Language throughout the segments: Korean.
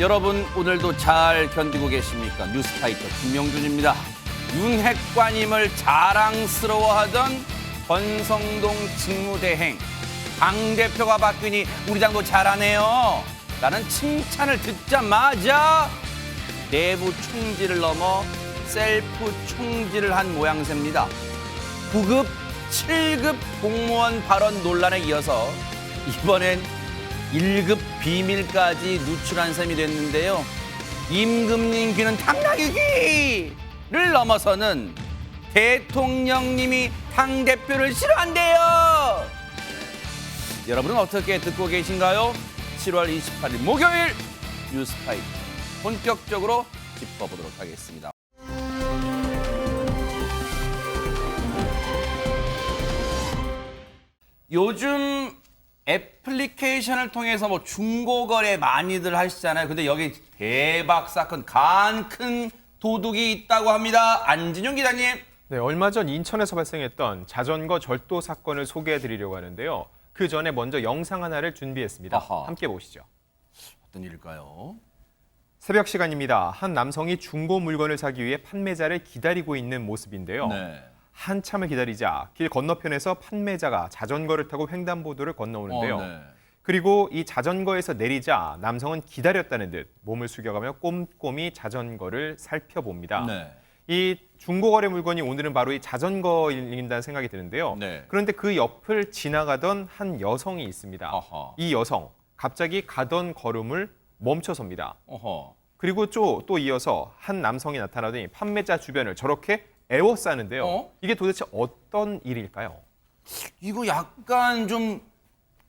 여러분 오늘도 잘 견디고 계십니까? 뉴스파이터 김명준입니다. 윤핵관임을 자랑스러워하던 권성동 직무대행 당 대표가 바뀌니 우리 당도 잘하네요 라는 칭찬을 듣자마자 내부 총질을 넘어 셀프 총질을 한 모양새입니다. 9급, 7급 공무원 발언 논란에 이어서 이번엔 1급 비밀까지 누출한 셈이 됐는데요. 임금님 귀는 당나귀기를 넘어서는 대통령님이 당대표를 싫어한대요. 여러분은 어떻게 듣고 계신가요? 7월 28일 목요일 뉴스파이터 본격적으로 짚어보도록 하겠습니다. 요즘 애플리케이션을 통해서 뭐 중고거래 많이들 하시잖아요. 근데 여기 대박 사건, 간 큰 도둑이 있다고 합니다. 안진용 기자님. 네, 얼마 전 인천에서 발생했던 자전거 절도 사건을 소개해드리려고 하는데요. 그 전에 먼저 영상 하나를 준비했습니다. 아하. 함께 보시죠. 어떤 일일까요? 새벽 시간입니다. 한 남성이 중고 물건을 사기 위해 판매자를 기다리고 있는 모습인데요. 네. 한참을 기다리자 길 건너편에서 판매자가 자전거를 타고 횡단보도를 건너오는데요. 네. 그리고 이 자전거에서 내리자 남성은 기다렸다는 듯 몸을 숙여가며 꼼꼼히 자전거를 살펴봅니다. 네. 이 중고거래 물건이 오늘은 바로 이 자전거인다는 생각이 드는데요. 네. 그런데 그 옆을 지나가던 한 여성이 있습니다. 아하. 이 여성, 갑자기 가던 걸음을 멈춰섭니다. 어허. 그리고 또 이어서 한 남성이 나타나더니 판매자 주변을 저렇게 에워싸는데요. 어? 이게 도대체 어떤 일일까요? 이거 약간 좀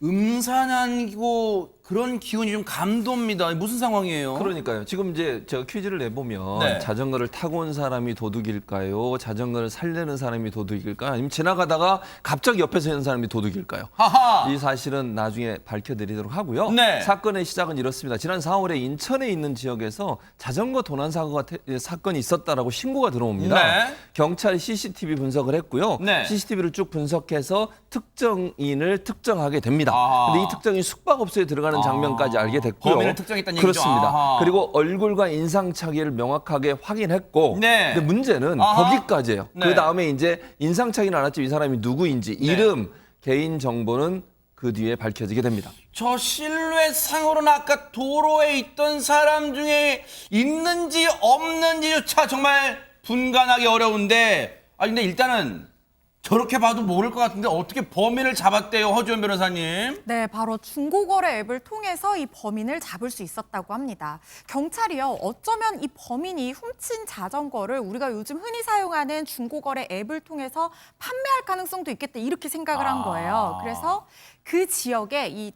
음산한고 그런 기운이 좀 감돕니다. 무슨 상황이에요? 그러니까요. 지금 이제 저 퀴즈를 내보면 네. 자전거를 타고 온 사람이 도둑일까요? 자전거를 살려는 사람이 도둑일까요? 아니면 지나가다가 갑자기 옆에서 있는 사람이 도둑일까요? 하하. 이 사실은 나중에 밝혀드리도록 하고요. 네. 사건의 시작은 이렇습니다. 지난 4월에 인천에 있는 지역에서 자전거 도난 사건이 있었다라고 신고가 들어옵니다. 네. 경찰이 CCTV 분석을 했고요. 네. CCTV를 쭉 분석해서 특정인을 특정하게 됩니다. 아하. 근데 이 특정인이 숙박업소에 들어가는 장면까지 알게 됐고요. 범인을 특정했다는 얘기죠. 그렇습니다. 아하. 그리고 얼굴과 인상착의를 명확하게 확인했고 네. 근데 문제는 아하. 거기까지예요. 네. 그 다음에 이제 인상착의는 알았지만 이 사람이 누구인지 이름, 개인 정보는 그 뒤에 밝혀지게 됩니다. 저 실루엣 상으로는 아까 도로에 있던 사람 중에 있는지 없는지조차 정말 분간하기 어려운데 근데 일단은 저렇게 봐도 모를 것 같은데 어떻게 범인을 잡았대요, 허주연 변호사님? 네, 바로 중고거래 앱을 통해서 이 범인을 잡을 수 있었다고 합니다. 경찰이요, 어쩌면 이 범인이 훔친 자전거를 우리가 요즘 흔히 사용하는 중고거래 앱을 통해서 판매할 가능성도 있겠다 이렇게 생각을 한 거예요. 그래서 그 지역에 이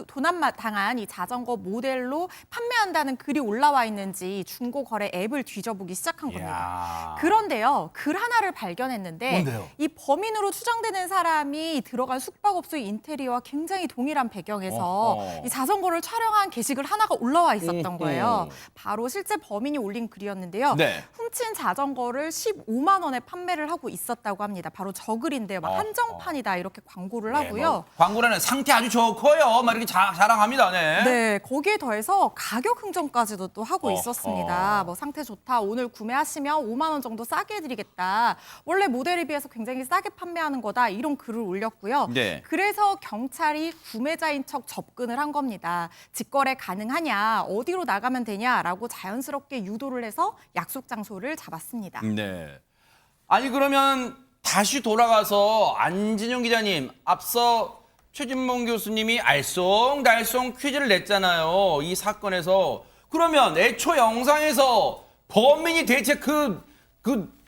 도난 당한 이 자전거 모델로 판매한다는 글이 올라와 있는지 중고거래 앱을 뒤져보기 시작한 겁니다. 이야. 그런데요, 글 하나를 발견했는데 뭔데요? 이 범인으로 추정되는 사람이 들어간 숙박업소의 인테리어와 굉장히 동일한 배경에서 어허. 이 자전거를 촬영한 게시글 하나가 올라와 있었던 어허. 거예요. 바로 실제 범인이 올린 글이었는데요. 네. 훔친 자전거를 15만 원에 판매를 하고 있었다고 합니다. 바로 저 글인데요. 막 어허. 한정판이다 이렇게 광고를 네, 하고요. 뭐 광고라는 상태 아주 좋고요. 막 이렇게 자랑합니다. 네. 네, 거기에 더해서 가격 흥정까지도 또 하고 어허. 있었습니다. 뭐 상태 좋다, 오늘 구매하시면 5만 원 정도 싸게 해드리겠다. 원래 모델에 비해서 굉장히 싸게 판매하는 거다. 이런 글을 올렸고요. 네. 그래서 경찰이 구매자인 척 접근을 한 겁니다. 직거래 가능하냐, 어디로 나가면 되냐라고 자연스럽게 유도를 해서 약속 장소를 잡았습니다. 네. 아니 그러면 다시 돌아가서 안진용 기자님 앞서 최진봉 교수님이 알쏭달쏭 퀴즈를 냈잖아요. 이 사건에서. 그러면 애초 영상에서 범인이 대체 그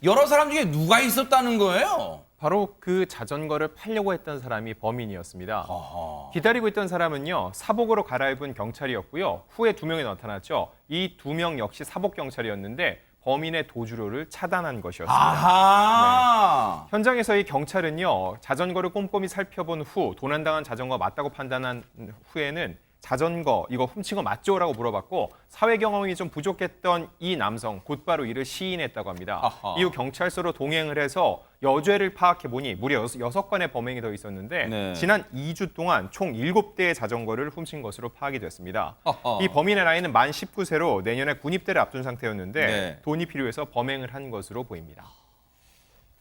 여러 사람 중에 누가 있었다는 거예요? 바로 그 자전거를 팔려고 했던 사람이 범인이었습니다. 아하. 기다리고 있던 사람은요, 사복으로 갈아입은 경찰이었고요. 후에 2명이 나타났죠. 이 2명 역시 사복 경찰이었는데 범인의 도주로를 차단한 것이었습니다. 아하. 현장에서 이 경찰은요, 자전거를 꼼꼼히 살펴본 후 도난당한 자전거가 맞다고 판단한 후에는 자전거 이거 훔친 거 맞죠?라고 물어봤고 사회 경험이 좀 부족했던 이 남성 곧바로 이를 시인했다고 합니다. 아하. 이후 경찰서로 동행을 해서 여죄를 파악해 보니 무려 6건의 범행이 더 있었는데 네. 지난 2주 동안 총 7대의 자전거를 훔친 것으로 파악이 됐습니다. 아하. 이 범인의 나이는 만 19세로 내년에 군입대를 앞둔 상태였는데 네. 돈이 필요해서 범행을 한 것으로 보입니다.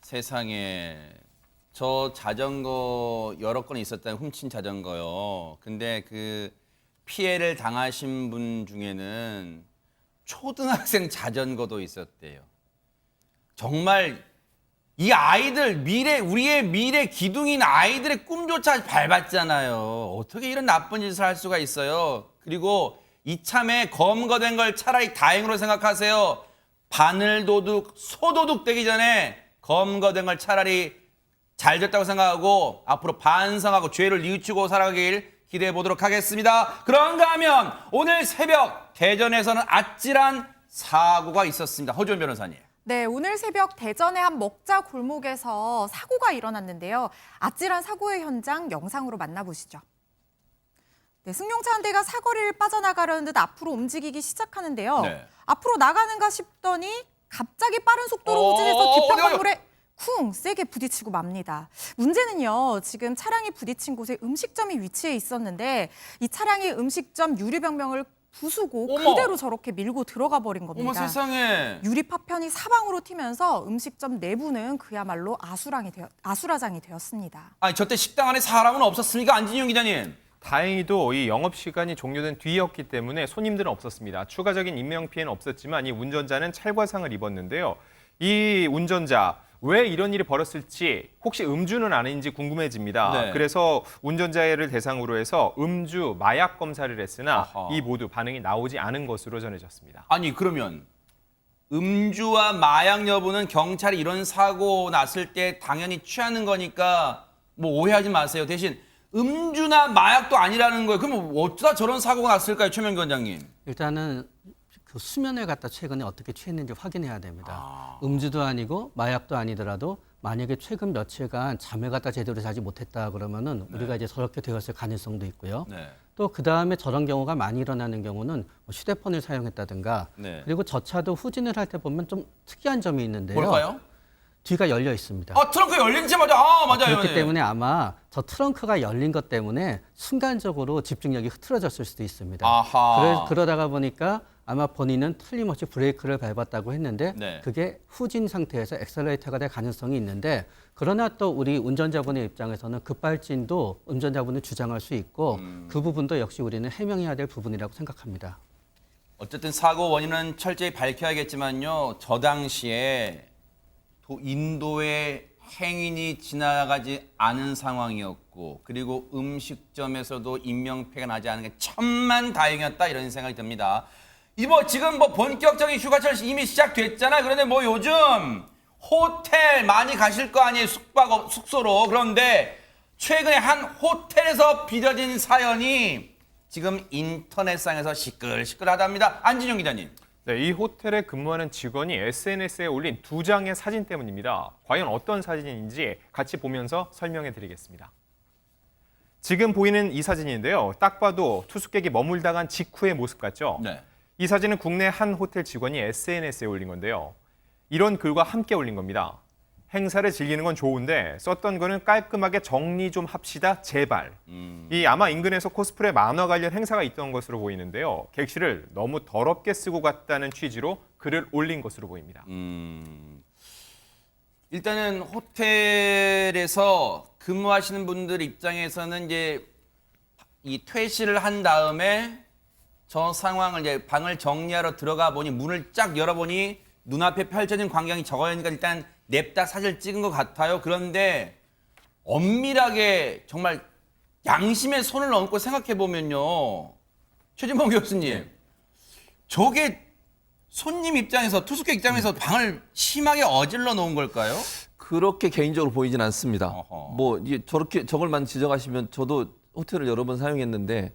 세상에 저 자전거 여러 건 있었다는 훔친 자전거요. 근데 그 피해를 당하신 분 중에는 초등학생 자전거도 있었대요. 정말 이 아이들 우리의 미래 기둥인 아이들의 꿈조차 밟았잖아요. 어떻게 이런 나쁜 짓을 할 수가 있어요. 그리고 이참에 검거된 걸 차라리 다행으로 생각하세요. 바늘도둑, 소도둑 되기 전에 검거된 걸 차라리 잘 됐다고 생각하고 앞으로 반성하고 죄를 뉘우치고 살아가길 기대해 보도록 하겠습니다. 그런가 하면 오늘 새벽 대전에서는 아찔한 사고가 있었습니다. 허주원 변호사님. 네, 오늘 새벽 대전의 한 먹자 골목에서 사고가 일어났는데요. 아찔한 사고의 현장 영상으로 만나보시죠. 네, 승용차 한 대가 사거리를 빠져나가려는 듯 앞으로 움직이기 시작하는데요. 네. 앞으로 나가는가 싶더니 갑자기 빠른 속도로 후진해서 뒤편 건물에 쿵 세게 부딪히고 맙니다. 문제는요, 지금 차량이 부딪힌 곳에 음식점이 위치해 있었는데 이 차량이 음식점 유리벽면을 부수고 어머! 그대로 저렇게 밀고 들어가 버린 겁니다. 어머 세상에. 유리 파편이 사방으로 튀면서 음식점 내부는 그야말로 아수라장이 되었습니다. 아니 저때 식당 안에 사람은 없었습니까? 안진영 기자님. 다행히도 이 영업시간이 종료된 뒤였기 때문에 손님들은 없었습니다. 추가적인 인명피해는 없었지만 이 운전자는 찰과상을 입었는데요. 이 운전자 왜 이런 일이 벌었을지 혹시 음주는 아닌지 궁금해집니다. 네. 그래서 운전자를 대상으로 해서 음주, 마약 검사를 했으나 아하. 이 모두 반응이 나오지 않은 것으로 전해졌습니다. 아니 그러면 음주와 마약 여부는 경찰이 이런 사고 났을 때 당연히 취하는 거니까 뭐 오해하지 마세요. 대신 음주나 마약도 아니라는 거예요. 그럼 어쩌다 저런 사고가 났을까요, 최명기 원장님? 일단은 그 수면을 갖다 최근에 어떻게 취했는지 확인해야 됩니다. 음주도 아니고 마약도 아니더라도 만약에 최근 며칠간 잠을 갖다 제대로 자지 못했다 그러면은 우리가 이제 저렇게 되었을 가능성도 있고요. 네. 또 그 다음에 저런 경우가 많이 일어나는 경우는 뭐 휴대폰을 사용했다든가 네. 그리고 저 차도 후진을 할 때 보면 좀 특이한 점이 있는데요. 뭘까요? 뒤가 열려 있습니다. 트렁크 열린지마자 맞아요. 그렇기 네. 때문에 아마 저 트렁크가 열린 것 때문에 순간적으로 집중력이 흐트러졌을 수도 있습니다. 아하. 그러다가 보니까 아마 본인은 틀림없이 브레이크를 밟았다고 했는데 네. 그게 후진 상태에서 엑셀레이터가 될 가능성이 있는데 그러나 또 우리 운전자분의 입장에서는 급발진도 운전자분은 주장할 수 있고 그 부분도 역시 우리는 해명해야 될 부분이라고 생각합니다. 어쨌든 사고 원인은 철저히 밝혀야겠지만요. 저 당시에 인도에 행인이 지나가지 않은 상황이었고 그리고 음식점에서도 인명피해가 나지 않은 게 천만다행이었다 이런 생각이 듭니다. 지금 본격적인 휴가철 이미 시작됐잖아요. 그런데 요즘 호텔 많이 가실 거 아니에요. 숙소로. 그런데 최근에 한 호텔에서 빚어진 사연이 지금 인터넷상에서 시끌시끌하답니다. 안진영 기자님. 네, 이 호텔에 근무하는 직원이 SNS에 올린 2장의 사진 때문입니다. 과연 어떤 사진인지 같이 보면서 설명해 드리겠습니다. 지금 보이는 이 사진인데요. 딱 봐도 투숙객이 머물다 간 직후의 모습 같죠? 네. 이 사진은 국내 한 호텔 직원이 SNS에 올린 건데요. 이런 글과 함께 올린 겁니다. 행사를 즐기는 건 좋은데 썼던 거는 깔끔하게 정리 좀 합시다, 제발. 이 아마 인근에서 코스프레 만화 관련 행사가 있던 것으로 보이는데요. 객실을 너무 더럽게 쓰고 갔다는 취지로 글을 올린 것으로 보입니다. 일단은 호텔에서 근무하시는 분들 입장에서는 이제 이 퇴실을 한 다음에 저 상황을 이제 방을 정리하러 들어가 보니 문을 쫙 열어보니 눈앞에 펼쳐진 광경이 저거니까 일단 냅다 사진을 찍은 것 같아요. 그런데 엄밀하게 정말 양심의 손을 얹고 생각해 보면요, 최진봉 교수님, 저게 손님 입장에서 투숙객 입장에서 방을 심하게 어질러 놓은 걸까요? 그렇게 개인적으로 보이진 않습니다. 어허. 이게 저걸만 지적하시면 저도 호텔을 여러 번 사용했는데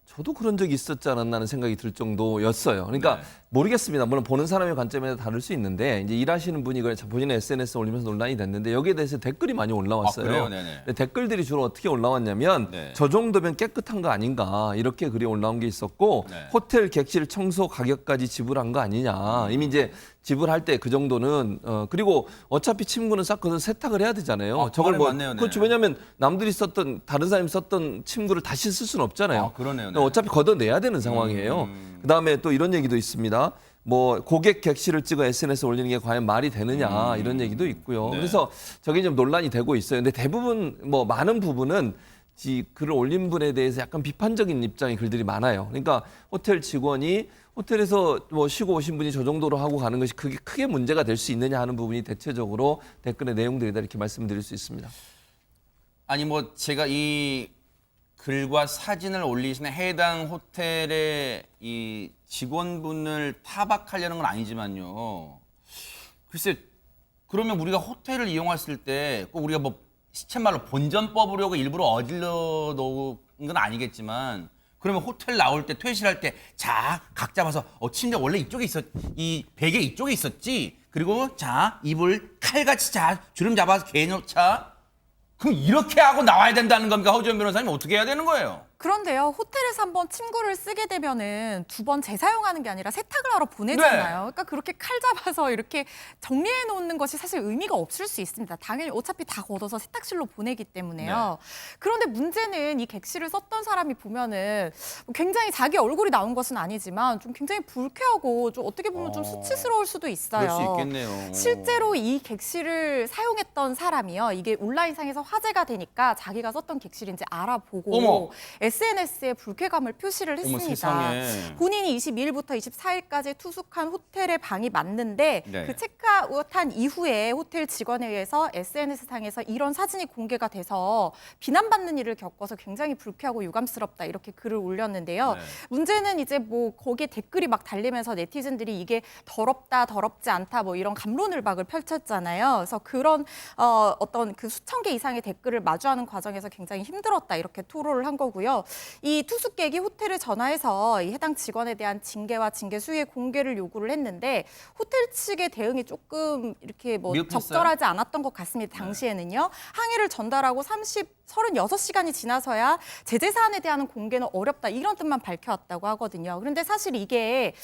저도 그런 적이 있었지 않았나 하는 생각이 들 정도였어요. 그러니까 네. 모르겠습니다. 물론 보는 사람의 관점에 다를 수 있는데 이제 일하시는 분이 그걸 본인의 SNS에 올리면서 논란이 됐는데 여기에 대해서 댓글이 많이 올라왔어요. 아, 그래요? 네네. 근데 댓글들이 주로 어떻게 올라왔냐면 네. 저 정도면 깨끗한 거 아닌가 이렇게 글이 올라온 게 있었고 네. 호텔 객실 청소 가격까지 지불한 거 아니냐. 이미 이제 지불할 때 그 정도는 그리고 어차피 침구는 쌓고서 세탁을 해야 되잖아요. 아, 저걸 말이 뭐 맞네요. 네. 그렇죠. 왜냐하면 남들이 썼던 다른 사람이 썼던 침구를 다시 쓸 수는 없잖아요. 아, 그러네요. 네. 어차피 걷어내야 되는 상황이에요. 그다음에 또 이런 얘기도 있습니다. 뭐 고객 객실을 찍어 SNS에 올리는 게 과연 말이 되느냐 이런 얘기도 있고요. 네. 그래서 저게 좀 논란이 되고 있어요. 근데 대부분 뭐 많은 부분은 이 글을 올린 분에 대해서 약간 비판적인 입장의 글들이 많아요. 그러니까 호텔 직원이 호텔에서 뭐 쉬고 오신 분이 저 정도로 하고 가는 것이 그게 크게 문제가 될 수 있느냐 하는 부분이 대체적으로 댓글의 내용들이다 이렇게 말씀드릴 수 있습니다. 아니 뭐 제가 이 글과 사진을 올리시는 해당 호텔의 이 직원분을 타박하려는 건 아니지만요. 글쎄 그러면 우리가 호텔을 이용했을 때 꼭 우리가 뭐 시쳇말로 본전 뽑으려고 일부러 어질러 놓은 건 아니겠지만 그러면 호텔 나올 때 퇴실할 때 자 각 잡아서 침대 원래 이쪽에 이 베개 이쪽에 있었지. 그리고 자 이불 칼같이 자 주름 잡아서 개놓자. 그럼 이렇게 하고 나와야 된다는 겁니까? 허지원 변호사님 어떻게 해야 되는 거예요? 그런데요, 호텔에서 한번 침구를 쓰게 되면은 두 번 재사용하는 게 아니라 세탁을 하러 보내잖아요. 네. 그러니까 그렇게 칼 잡아서 이렇게 정리해 놓는 것이 사실 의미가 없을 수 있습니다. 당연히 어차피 다 걷어서 세탁실로 보내기 때문에요. 그런데 문제는 이 객실을 썼던 사람이 보면은 굉장히 자기 얼굴이 나온 것은 아니지만 좀 굉장히 불쾌하고 좀 어떻게 보면 좀 수치스러울 수도 있어요. 그럴 수 있겠네요. 실제로 이 객실을 사용했던 사람이요. 이게 온라인상에서 화제가 되니까 자기가 썼던 객실인지 알아보고 어머. SNS에 불쾌감을 표시를 어머, 했습니다. 세상에. 본인이 22일부터 24일까지 투숙한 호텔의 방이 맞는데 네. 그 체크아웃한 이후에 호텔 직원에 의해서 SNS상에서 이런 사진이 공개가 돼서 비난받는 일을 겪어서 굉장히 불쾌하고 유감스럽다 이렇게 글을 올렸는데요. 네. 문제는 이제 뭐 거기에 댓글이 막 달리면서 네티즌들이 이게 더럽다, 더럽지 않다 뭐 이런 갑론을박을 펼쳤잖아요. 그래서 그런 어떤 그 수천 개 이상의 댓글을 마주하는 과정에서 굉장히 힘들었다 이렇게 토로를 한 거고요. 이 투숙객이 호텔에 전화해서 이 해당 직원에 대한 징계와 징계 수위의 공개를 요구를 했는데 호텔 측의 대응이 조금 이렇게 뭐 미흡했어요? 적절하지 않았던 것 같습니다. 당시에는요. 항의를 전달하고 36시간이 지나서야 제재 사안에 대한 공개는 어렵다 이런 뜻만 밝혀왔다고 하거든요. 그런데 사실 이게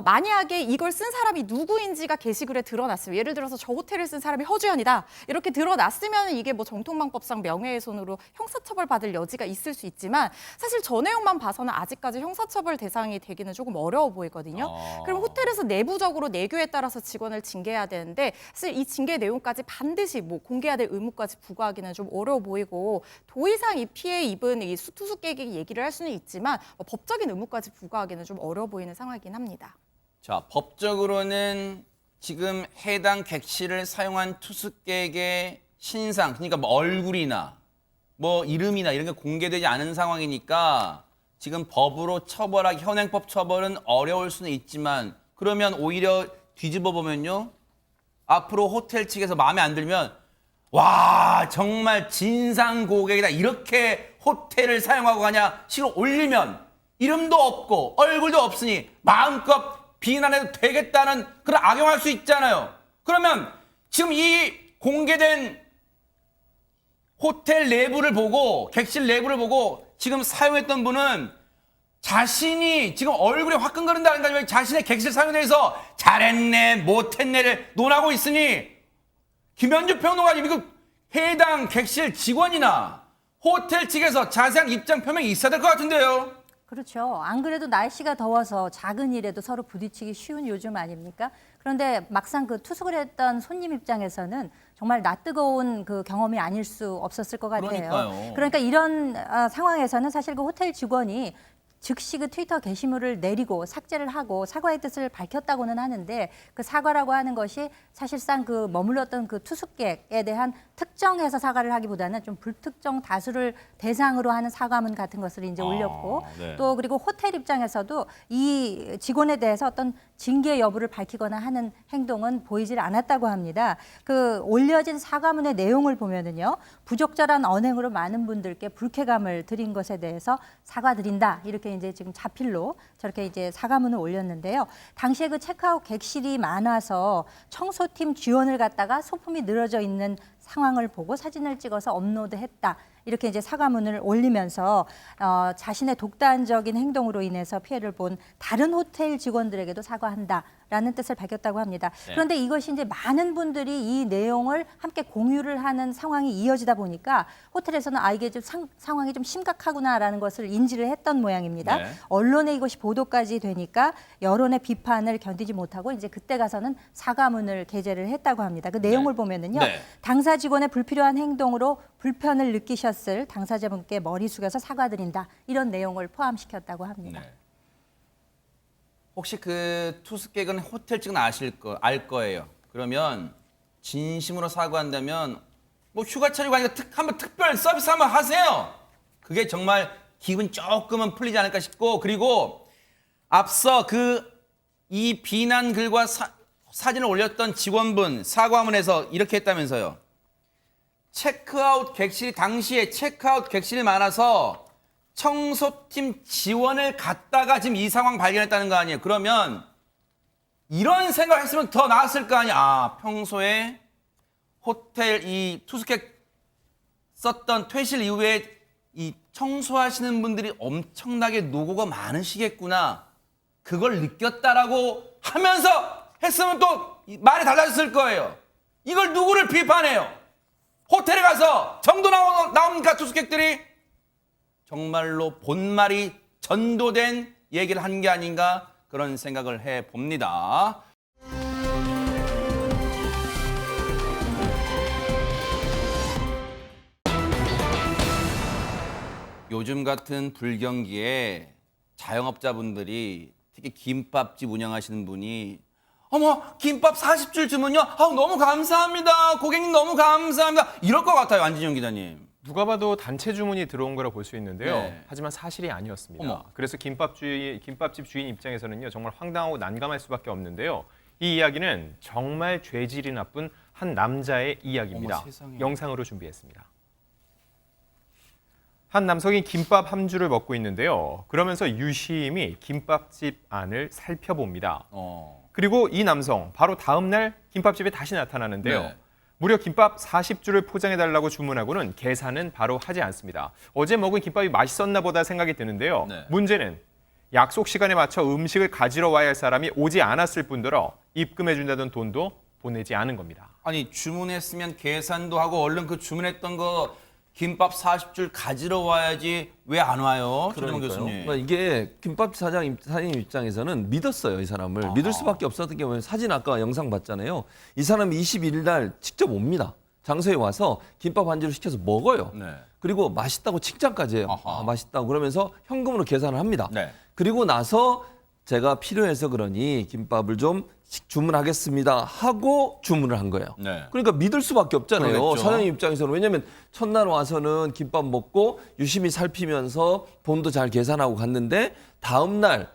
만약에 이걸 쓴 사람이 누구인지가 게시글에 드러났어요. 예를 들어서 저 호텔을 쓴 사람이 허주연이다 이렇게 드러났으면 이게 뭐 정통방법상 명예훼손으로 형사처벌 받을 여지가 있을 수 있지만 사실 저 내용만 봐서는 아직까지 형사처벌 대상이 되기는 조금 어려워 보이거든요. 그럼 호텔에서 내부적으로 내규에 따라서 직원을 징계해야 되는데 사실 이 징계 내용까지 반드시 뭐 공개해야 될 의무까지 부과하기는 좀 어려워 보이고 더 이상 이 피해 입은 이 투숙객에게 얘기를 할 수는 있지만 법적인 의무까지 부과하기는 좀 어려워 보이는 상황이긴 합니다. 자, 법적으로는 지금 해당 객실을 사용한 투숙객의 신상, 그러니까 뭐 얼굴이나 뭐 이름이나 이런 게 공개되지 않은 상황이니까 지금 법으로 처벌하기, 현행법 처벌은 어려울 수는 있지만 그러면 오히려 뒤집어 보면요. 앞으로 호텔 측에서 마음에 안 들면 와 정말 진상 고객이다 이렇게 호텔을 사용하고 가냐 식으로 올리면 이름도 없고 얼굴도 없으니 마음껏 비난해도 되겠다는 그런 악용할 수 있잖아요. 그러면 지금 이 공개된 호텔 내부를 보고 객실 내부를 보고 지금 사용했던 분은 자신이 지금 얼굴에 화끈거린다는 게 아니라 자신의 객실 사용에 대해서 잘했네 못했네를 논하고 있으니 김현주 평론가님 이거 해당 객실 직원이나 호텔 측에서 자세한 입장 표명이 있어야 될 것 같은데요. 그렇죠. 안 그래도 날씨가 더워서 작은 일에도 서로 부딪히기 쉬운 요즘 아닙니까? 그런데 막상 그 투숙을 했던 손님 입장에서는 정말 낯뜨거운 그 경험이 아닐 수 없었을 것 같아요. 그러니까요. 그러니까 이런 상황에서는 사실 그 호텔 직원이 즉시 그 트위터 게시물을 내리고 삭제를 하고 사과의 뜻을 밝혔다고는 하는데 그 사과라고 하는 것이 사실상 그 머물렀던 그 투숙객에 대한 특정해서 사과를 하기보다는 좀 불특정 다수를 대상으로 하는 사과문 같은 것을 이제 올렸고 네. 또 그리고 호텔 입장에서도 이 직원에 대해서 어떤 징계 여부를 밝히거나 하는 행동은 보이질 않았다고 합니다. 그 올려진 사과문의 내용을 보면은요. 부적절한 언행으로 많은 분들께 불쾌감을 드린 것에 대해서 사과드린다 이렇게 이렇게 이제 지금 자필로 저렇게 이제 사과문을 올렸는데요. 당시에 그 체크아웃 객실이 많아서 청소팀 지원을 갖다가 소품이 늘어져 있는 상황을 보고 사진을 찍어서 업로드했다. 이렇게 이제 사과문을 올리면서 자신의 독단적인 행동으로 인해서 피해를 본 다른 호텔 직원들에게도 사과한다라는 뜻을 밝혔다고 합니다. 네. 그런데 이것이 이제 많은 분들이 이 내용을 함께 공유를 하는 상황이 이어지다 보니까 호텔에서는 이게 좀 상황이 좀 심각하구나라는 것을 인지를 했던 모양입니다. 네. 언론에 이것이 보도까지 되니까 여론의 비판을 견디지 못하고 이제 그때 가서는 사과문을 게재를 했다고 합니다. 그 내용을 보면은요. 네. 당사 직원의 불필요한 행동으로 불편을 느끼셨을 당사자분께 머리 숙여서 사과드린다. 이런 내용을 포함시켰다고 합니다. 네. 혹시 그 투숙객은 호텔 측은 알 거예요. 그러면 진심으로 사과한다면 뭐 휴가철이고 하니까 한번 특별 서비스 한번 하세요. 그게 정말 기분 조금은 풀리지 않을까 싶고, 그리고 앞서 이 비난 글과 사진을 올렸던 직원분 사과문에서 이렇게 했다면서요. 당시에 체크아웃 객실이 많아서 청소팀 지원을 갔다가 지금 이 상황 발견했다는 거 아니에요. 그러면 이런 생각을 했으면 더 나았을 거 아니야. 평소에 호텔 이 투숙객 썼던 퇴실 이후에 이 청소하시는 분들이 엄청나게 노고가 많으시겠구나. 그걸 느꼈다라고 하면서 했으면 또 말이 달라졌을 거예요. 이걸 누구를 비판해요? 호텔에 가서 정도 나옵니까? 투숙객들이 정말로 본말이 전도된 얘기를 한 게 아닌가 그런 생각을 해봅니다. 요즘 같은 불경기에 자영업자분들이 특히 김밥집 운영하시는 분이 어머 김밥 40줄 주문요? 너무 감사합니다. 고객님 너무 감사합니다. 이럴 것 같아요. 안진영 기자님. 누가 봐도 단체 주문이 들어온 거라 볼 수 있는데요. 네. 하지만 사실이 아니었습니다. 어머. 그래서 김밥집 주인 입장에서는요, 정말 황당하고 난감할 수밖에 없는데요. 이 이야기는 정말 죄질이 나쁜 한 남자의 이야기입니다. 어머, 세상에. 영상으로 준비했습니다. 한 남성이 김밥 한 줄을 먹고 있는데요. 그러면서 유심히 김밥집 안을 살펴봅니다. 그리고 이 남성 바로 다음 날 김밥집에 다시 나타나는데요. 네. 무려 김밥 40줄을 포장해달라고 주문하고는 계산은 바로 하지 않습니다. 어제 먹은 김밥이 맛있었나 보다 생각이 드는데요. 네. 문제는 약속 시간에 맞춰 음식을 가지러 와야 할 사람이 오지 않았을 뿐더러 입금해준다던 돈도 보내지 않은 겁니다. 아니 주문했으면 계산도 하고 얼른 그 주문했던 거 김밥 40줄 가지러 와야지 왜 안 와요? 최재문 교수님. 그러니까 이게 김밥 사장님 입장에서는 믿었어요, 이 사람을. 믿을 수밖에 없었던 게 뭐냐면 사진 아까 영상 봤잖아요. 이 사람이 21일 날 직접 옵니다. 장소에 와서 김밥 한 줄을 시켜서 먹어요. 네. 그리고 맛있다고 칭찬까지 해요. 아하. 맛있다고 그러면서 현금으로 계산을 합니다. 네. 그리고 나서 제가 필요해서 그러니 김밥을 좀 주문하겠습니다 하고 주문을 한 거예요. 네. 그러니까 믿을 수밖에 없잖아요. 그러겠죠. 사장님 입장에서는. 왜냐하면 첫날 와서는 김밥 먹고 유심히 살피면서 돈도 잘 계산하고 갔는데 다음 날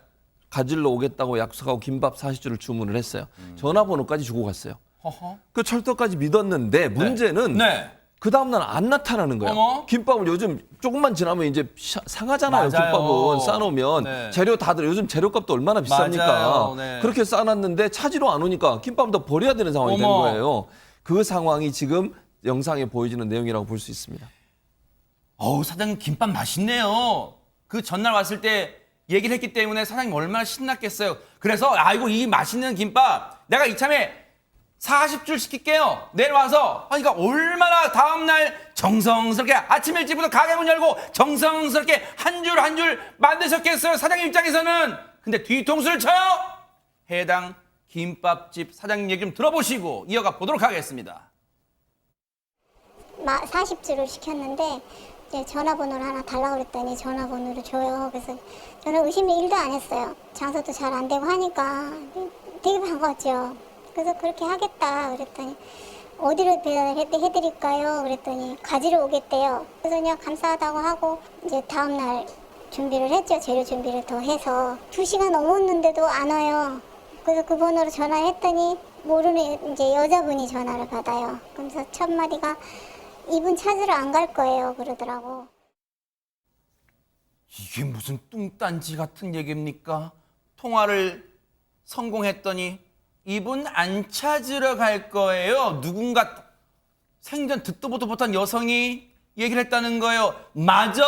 가지러 오겠다고 약속하고 김밥 40줄을 주문을 했어요. 전화번호까지 주고 갔어요. 허허. 그 철도까지 믿었는데 문제는 네. 그 다음날 안 나타나는 거야. 어머. 김밥을 요즘 조금만 지나면 이제 상하잖아요. 맞아요. 김밥은 싸놓으면 네. 재료 다들 요즘 재료값도 얼마나 비쌉니까. 맞아요. 네. 그렇게 싸놨는데 찾으러 안 오니까 김밥을 더 버려야 되는 상황이 된 어머. 거예요. 그 상황이 지금 영상에 보여지는 내용이라고 볼 수 있습니다. 사장님 김밥 맛있네요. 그 전날 왔을 때 얘기를 했기 때문에 사장님 얼마나 신났겠어요. 그래서 아이고 이 맛있는 김밥 내가 이참에 40줄 시킬게요. 내일 와서 그러니까 얼마나 다음날 정성스럽게 아침 일찍부터 가게 문 열고 정성스럽게 한 줄 한 줄 만드셨겠어요. 사장님 입장에서는. 근데 뒤통수를 쳐요. 해당 김밥집 사장님 얘기 좀 들어보시고 이어가 보도록 하겠습니다. 40줄을 시켰는데 이제 전화번호를 하나 달라고 그랬더니 전화번호를 줘요. 그래서 저는 의심이 1도 안 했어요. 장소도 잘 안 되고 하니까 되게 반가웠죠. 그래서 그렇게 하겠다 그랬더니 어디로 배달해드릴까요? 그랬더니 가지러 오겠대요. 그래서 그냥 감사하다고 하고 이제 다음날 준비를 했죠. 재료 준비를 더 해서 2시간 넘었는데도 안 와요. 그래서 그 번호로 전화했더니 모르는 이제 여자분이 전화를 받아요. 그래서 첫 마디가 이분 찾으러 안 갈 거예요 그러더라고. 이게 무슨 뚱딴지 같은 얘기입니까? 통화를 성공했더니 이분 안 찾으러 갈 거예요. 누군가 생전 듣도 보도 못한 여성이 얘기를 했다는 거예요. 마저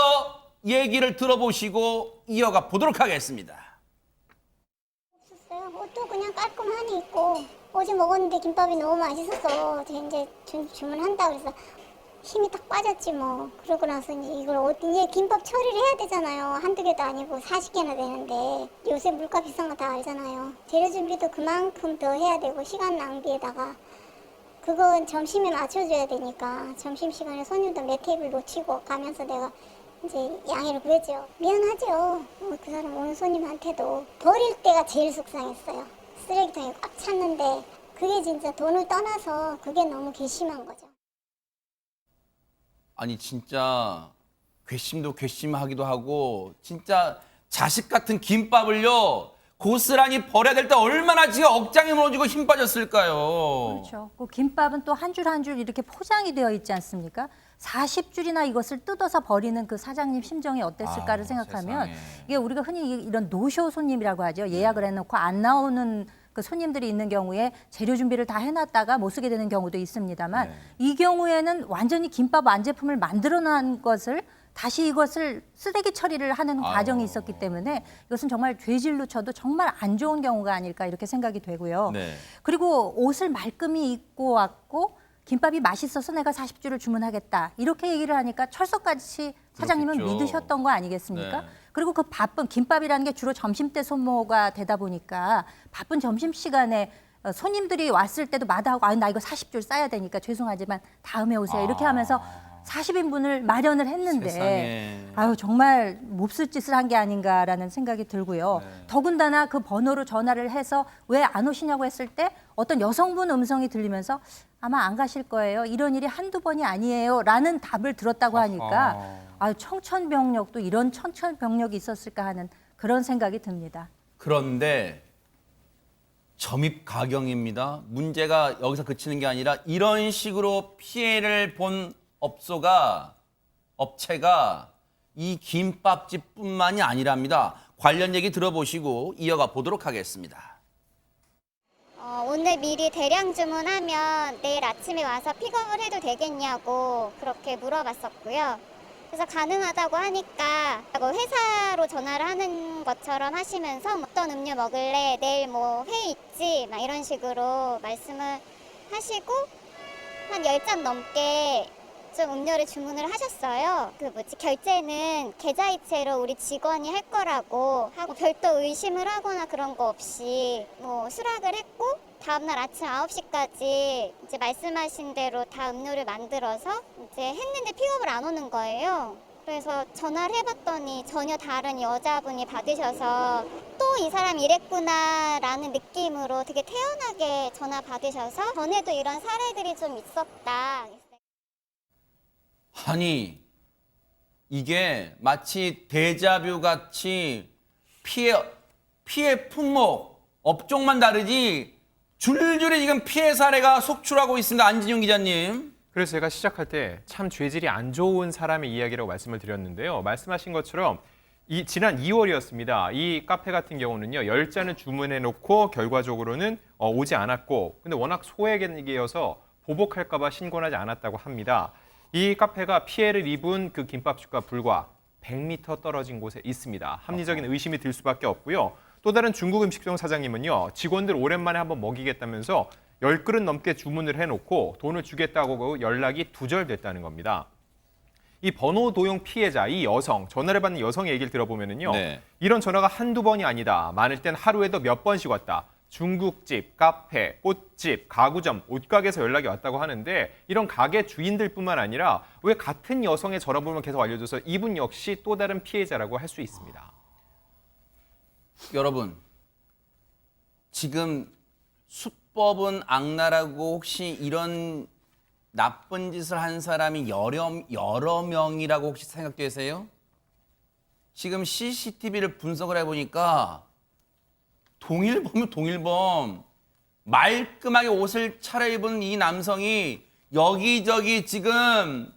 얘기를 들어보시고 이어가 보도록 하겠습니다. 없었어요. 옷도 그냥 깔끔하니 입고 어제 먹었는데 김밥이 너무 맛있어서 이제 주문한다 그래서 힘이 딱 빠졌지 뭐. 그러고 나서 이제 이제 김밥 처리를 해야 되잖아요. 한두 개도 아니고 40개나 되는데 요새 물가 비싼 거 다 알잖아요. 재료 준비도 그만큼 더 해야 되고 시간 낭비에다가 그건 점심에 맞춰줘야 되니까 점심시간에 손님도 몇 테이블 놓치고 가면서 내가 이제 양해를 구했죠. 미안하죠. 그 사람 오는 손님한테도 버릴 때가 제일 속상했어요. 쓰레기통이 꽉 찼는데 그게 진짜 돈을 떠나서 그게 너무 괘씸한 거죠. 아니 진짜 괘씸도 괘씸하기도 하고 진짜 자식 같은 김밥을요 고스란히 버려야 될 때 얼마나 지가 억장이 무너지고 힘 빠졌을까요? 그렇죠. 그 김밥은 또 한 줄 한 줄 이렇게 포장이 되어 있지 않습니까? 40줄이나 이것을 뜯어서 버리는 그 사장님 심정이 어땠을까를 생각하면 세상에. 이게 우리가 흔히 이런 노쇼 손님이라고 하죠. 예약을 해놓고 안 나오는 그 손님들이 있는 경우에 재료 준비를 다 해놨다가 못 쓰게 되는 경우도 있습니다만 이 경우에는 완전히 김밥 완제품을 만들어 놓은 것을 다시 이것을 쓰레기 처리를 하는 과정이 있었기 때문에 이것은 정말 죄질로 쳐도 정말 안 좋은 경우가 아닐까 이렇게 생각이 되고요. 네. 그리고 옷을 말끔히 입고 왔고 김밥이 맛있어서 내가 40줄을 주문하겠다. 이렇게 얘기를 하니까 철석같이 사장님은 그렇겠죠. 믿으셨던 거 아니겠습니까? 네. 그리고 그 바쁜 김밥이라는 게 주로 점심때 소모가 되다 보니까 바쁜 점심시간에 손님들이 왔을 때도 마다하고 나 이거 40줄 싸야 되니까 죄송하지만 다음에 오세요. 이렇게 하면서 40인분을 마련을 했는데 세상에. 아유 정말 몹쓸 짓을 한 게 아닌가라는 생각이 들고요. 더군다나 그 번호로 전화를 해서 왜 안 오시냐고 했을 때 어떤 여성분 음성이 들리면서 아마 안 가실 거예요. 이런 일이 한두 번이 아니에요. 라는 답을 들었다고 하니까 아유 청천벽력도 이런 청천벽력이 있었을까 하는 그런 생각이 듭니다. 그런데 점입 가경입니다. 문제가 여기서 그치는 게 아니라 이런 식으로 피해를 본 업체가 이 김밥집뿐만이 아니랍니다. 관련 얘기 들어보시고 이어가 보도록 하겠습니다. 오늘 미리 대량 주문하면 내일 아침에 와서 픽업을 해도 되겠냐고 그렇게 물어봤었고요. 그래서 가능하다고 하니까 회사로 전화를 하는 것처럼 하시면서 어떤 음료 먹을래? 내일 뭐 회의 있지? 막 이런 식으로 말씀을 하시고 한 10잔 넘게 좀 음료를 주문을 하셨어요. 결제는 계좌이체로 우리 직원이 할 거라고 하고 별도 의심을 하거나 그런 거 없이 수락을 했고 다음날 아침 9시까지 이제 말씀하신 대로 다 음료를 만들어서 이제 했는데 픽업을 안 오는 거예요. 그래서 전화를 해봤더니 전혀 다른 여자분이 받으셔서 또 이 사람이 이랬구나라는 느낌으로 되게 태연하게 전화 받으셔서 전에도 이런 사례들이 좀 있었다. 아니 이게 마치 데자뷰 같이 피해 품목 업종만 다르지 줄줄이 지금 피해 사례가 속출하고 있습니다. 안진용 기자님. 그래서 제가 시작할 때 참 죄질이 안 좋은 사람의 이야기라고 말씀을 드렸는데요. 말씀하신 것처럼 지난 2월이었습니다. 이 카페 같은 경우는요. 10잔을 주문해 놓고 결과적으로는 오지 않았고 근데 워낙 소액이어서 보복할까 봐 신고는 하지 않았다고 합니다. 이 카페가 피해를 입은 그 김밥집과 불과 100m 떨어진 곳에 있습니다. 합리적인 의심이 들 수밖에 없고요. 또 다른 중국 음식점 사장님은요. 직원들 오랜만에 한번 먹이겠다면서 10그릇 넘게 주문을 해놓고 돈을 주겠다고 연락이 두절됐다는 겁니다. 이 번호 도용 피해자, 이 여성, 전화를 받는 여성의 얘기를 들어보면은요. 네. 이런 전화가 한두 번이 아니다. 많을 땐 하루에도 몇 번씩 왔다. 중국집, 카페, 꽃집, 가구점, 옷가게에서 연락이 왔다고 하는데 이런 가게 주인들뿐만 아니라 왜 같은 여성의 전화번호를 계속 알려줘서 이분 역시 또 다른 피해자라고 할 수 있습니다. 여러분 지금 수법은 악랄하고 혹시 이런 나쁜 짓을 한 사람이 여러 명이라고 혹시 생각되세요? 지금 CCTV를 분석을 해보니까 동일범이요, 동일범. 말끔하게 옷을 차려입은 이 남성이 여기저기 지금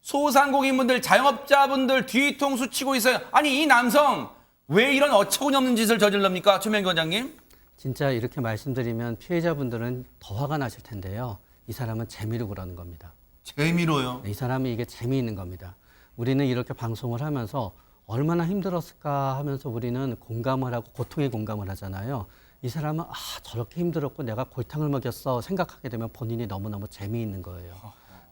소상공인분들, 자영업자분들 뒤통수 치고 있어요. 아니 이 남성 왜 이런 어처구니없는 짓을 저질럽니까? 최명기 원장님. 진짜 이렇게 말씀드리면 피해자분들은 더 화가 나실 텐데요. 이 사람은 재미로 그러는 겁니다. 재미로요. 이 사람이 이게 재미있는 겁니다. 우리는 이렇게 방송을 하면서 얼마나 힘들었을까 하면서 우리는 공감을 하고 고통에 공감을 하잖아요. 이 사람은 저렇게 힘들었고 내가 골탕을 먹였어 생각하게 되면 본인이 너무너무 재미있는 거예요.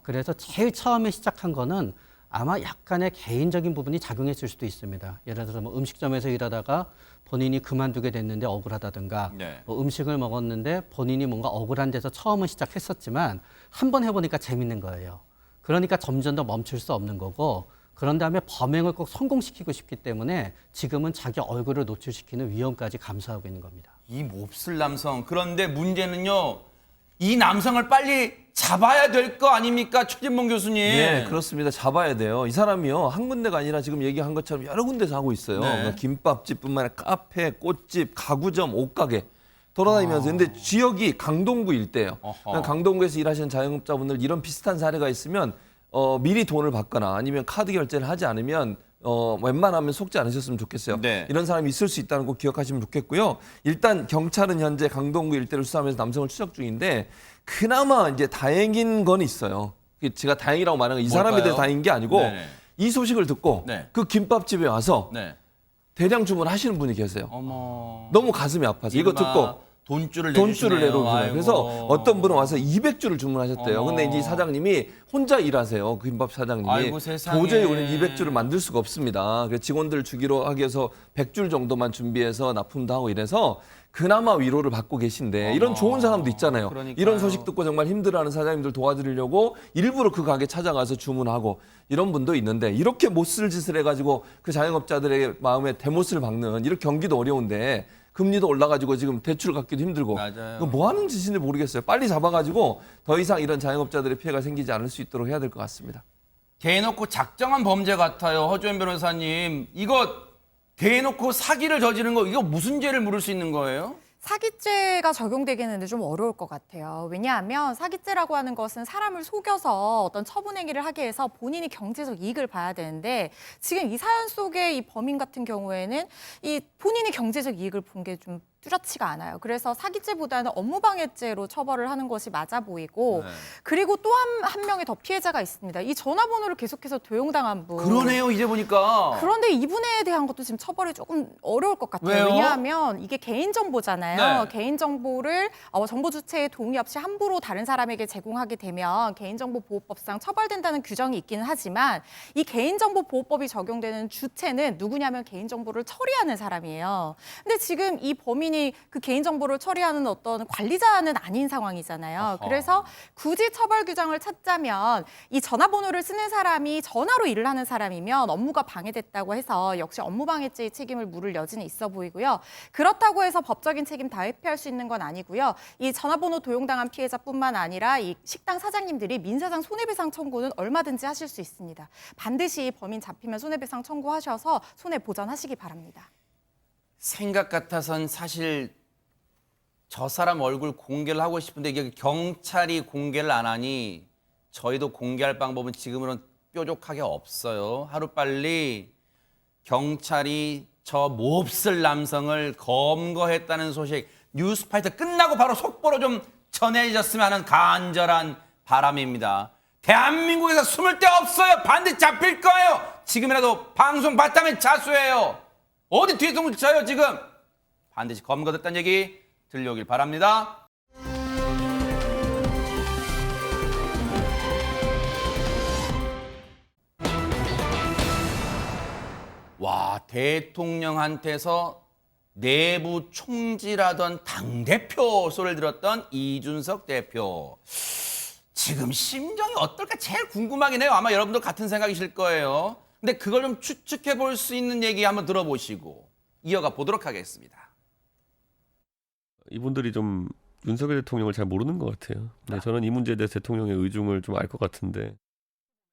그래서 제일 처음에 시작한 거는 아마 약간의 개인적인 부분이 작용했을 수도 있습니다. 예를 들어서 뭐 음식점에서 일하다가 본인이 그만두게 됐는데 억울하다든가 네. 뭐 음식을 먹었는데 본인이 뭔가 억울한 데서 처음은 시작했었지만 한 번 해보니까 재밌는 거예요. 그러니까 점점 더 멈출 수 없는 거고 그런 다음에 범행을 꼭 성공시키고 싶기 때문에 지금은 자기 얼굴을 노출시키는 위험까지 감수하고 있는 겁니다. 이 몹쓸 남성. 그런데 문제는요. 이 남성을 빨리 잡아야 될 거 아닙니까? 최진봉 교수님. 네, 그렇습니다. 잡아야 돼요. 이 사람이요. 한 군데가 아니라 지금 얘기한 것처럼 여러 군데서 하고 있어요. 네. 그러니까 김밥집뿐만 아니라 카페, 꽃집, 가구점, 옷가게 돌아다니면서. 근데 지역이 강동구 일대예요. 그러니까 강동구에서 일하시는 자영업자분들 이런 비슷한 사례가 있으면 미리 돈을 받거나 아니면 카드 결제를 하지 않으면 웬만하면 속지 않으셨으면 좋겠어요. 네. 이런 사람이 있을 수 있다는 거 기억하시면 좋겠고요. 일단 경찰은 현재 강동구 일대를 수사하면서 남성을 추적 중인데 그나마 이제 다행인 건 있어요. 제가 다행이라고 말하는 건 이 사람에 대해 다행인 게 아니고 네네. 이 소식을 듣고 네. 그 김밥집에 와서 네. 대량 주문하시는 분이 계세요. 어머. 너무 가슴이 아파서 이거 듣고 돈줄을 내놓으시네요. 그래서 어떤 분은 와서 200주를 주문하셨대요. 어머. 근데 이제 이 사장님이 혼자 일하세요. 그 김밥 사장님이. 아이고, 세상에. 도저히 우리는 200주를 만들 수가 없습니다. 그래서 직원들 주기로 하기 위해서 100줄 정도만 준비해서 납품도 하고 이래서 그나마 위로를 받고 계신데 이런 좋은 사람도 있잖아요. 그러니까요. 이런 소식 듣고 정말 힘들어하는 사장님들 도와드리려고 일부러 그 가게 찾아가서 주문하고 이런 분도 있는데 이렇게 못쓸 짓을 해가지고 그 자영업자들의 마음에 대못을 박는 이렇게 경기도 어려운데 금리도 올라가지고 지금 대출 갚기도 힘들고 맞아요. 이거 뭐 하는 짓인지 모르겠어요. 빨리 잡아가지고 더 이상 이런 자영업자들의 피해가 생기지 않을 수 있도록 해야 될 것 같습니다. 대놓고 작정한 범죄 같아요. 허주현 변호사님. 이거 대놓고 사기를 저지른 거 이거 무슨 죄를 물을 수 있는 거예요? 사기죄가 적용되기는 좀 어려울 것 같아요. 왜냐하면 사기죄라고 하는 것은 사람을 속여서 어떤 처분 행위를 하기 위해서 본인이 경제적 이익을 봐야 되는데 지금 이 사연 속의 이 범인 같은 경우에는 이 본인이 경제적 이익을 본 게 좀 뚜렷치가 않아요. 그래서 사기죄보다는 업무방해죄로 처벌을 하는 것이 맞아 보이고 네. 그리고 또 한 명의 더 피해자가 있습니다. 이 전화번호를 계속해서 도용당한 분. 그러네요. 이제 보니까. 그런데 이분에 대한 것도 지금 처벌이 조금 어려울 것 같아요. 왜요? 왜냐하면 이게 개인정보잖아요. 네. 개인정보를 정보 주체의 동의 없이 함부로 다른 사람에게 제공하게 되면 개인정보보호법상 처벌된다는 규정이 있기는 하지만 이 개인정보보호법이 적용되는 주체는 누구냐면 개인정보를 처리하는 사람이에요. 근데 지금 이 범인이 그 개인정보를 처리하는 어떤 관리자는 아닌 상황이잖아요. 어허. 그래서 굳이 처벌 규정을 찾자면 이 전화번호를 쓰는 사람이 전화로 일을 하는 사람이면 업무가 방해됐다고 해서 역시 업무방해죄의 책임을 물을 여지는 있어 보이고요. 그렇다고 해서 법적인 책임 다 회피할 수 있는 건 아니고요. 이 전화번호 도용당한 피해자뿐만 아니라 이 식당 사장님들이 민사상 손해배상 청구는 얼마든지 하실 수 있습니다. 반드시 범인 잡히면 손해배상 청구하셔서 손해 보전하시기 바랍니다. 생각 같아선 사실 저 사람 얼굴 공개를 하고 싶은데 이게 경찰이 공개를 안 하니 저희도 공개할 방법은 지금으로는 뾰족하게 없어요. 하루빨리 경찰이 저 몹쓸 남성을 검거했다는 소식 뉴스파이터 끝나고 바로 속보로 좀 전해졌으면 하는 간절한 바람입니다. 대한민국에서 숨을 데 없어요. 반드시 잡힐 거예요. 지금이라도 방송 봤다면 자수해요. 어디 뒤통수 쳐요 지금. 반드시 검거됐다는 얘기 들려오길 바랍니다. 와, 대통령한테서 내부 총질하던 당대표 소리를 들었던 이준석 대표. 지금 심정이 어떨까 제일 궁금하긴 해요. 아마 여러분도 같은 생각이실 거예요. 근데 그걸 좀 추측해 볼 수 있는 얘기 한번 들어보시고 이어가 보도록 하겠습니다. 이분들이 좀 윤석열 대통령을 잘 모르는 것 같아요. 네, 저는 이 문제에 대해서 대통령의 의중을 좀 알 것 같은데.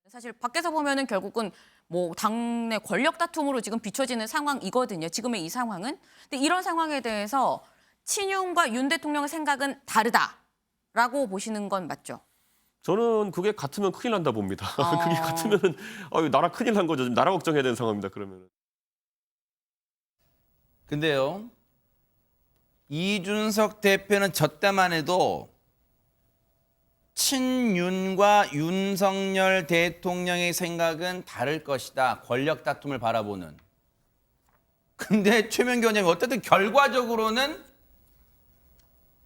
사실 밖에서 보면은 결국은 뭐 당내 권력 다툼으로 지금 비춰지는 상황이거든요. 지금의 이 상황은. 근데 이런 상황에 대해서 친윤과 윤 대통령의 생각은 다르다라고 보시는 건 맞죠? 저는 그게 같으면 큰일 난다 봅니다. 그게 같으면은 나라 큰일 난 거죠. 지금 나라 걱정해야 되는 상황입니다. 그러면. 근데요, 이준석 대표는 저 때만 해도 친윤과 윤석열 대통령의 생각은 다를 것이다. 권력 다툼을 바라보는. 근데 최명기 원장이 어쨌든 결과적으로는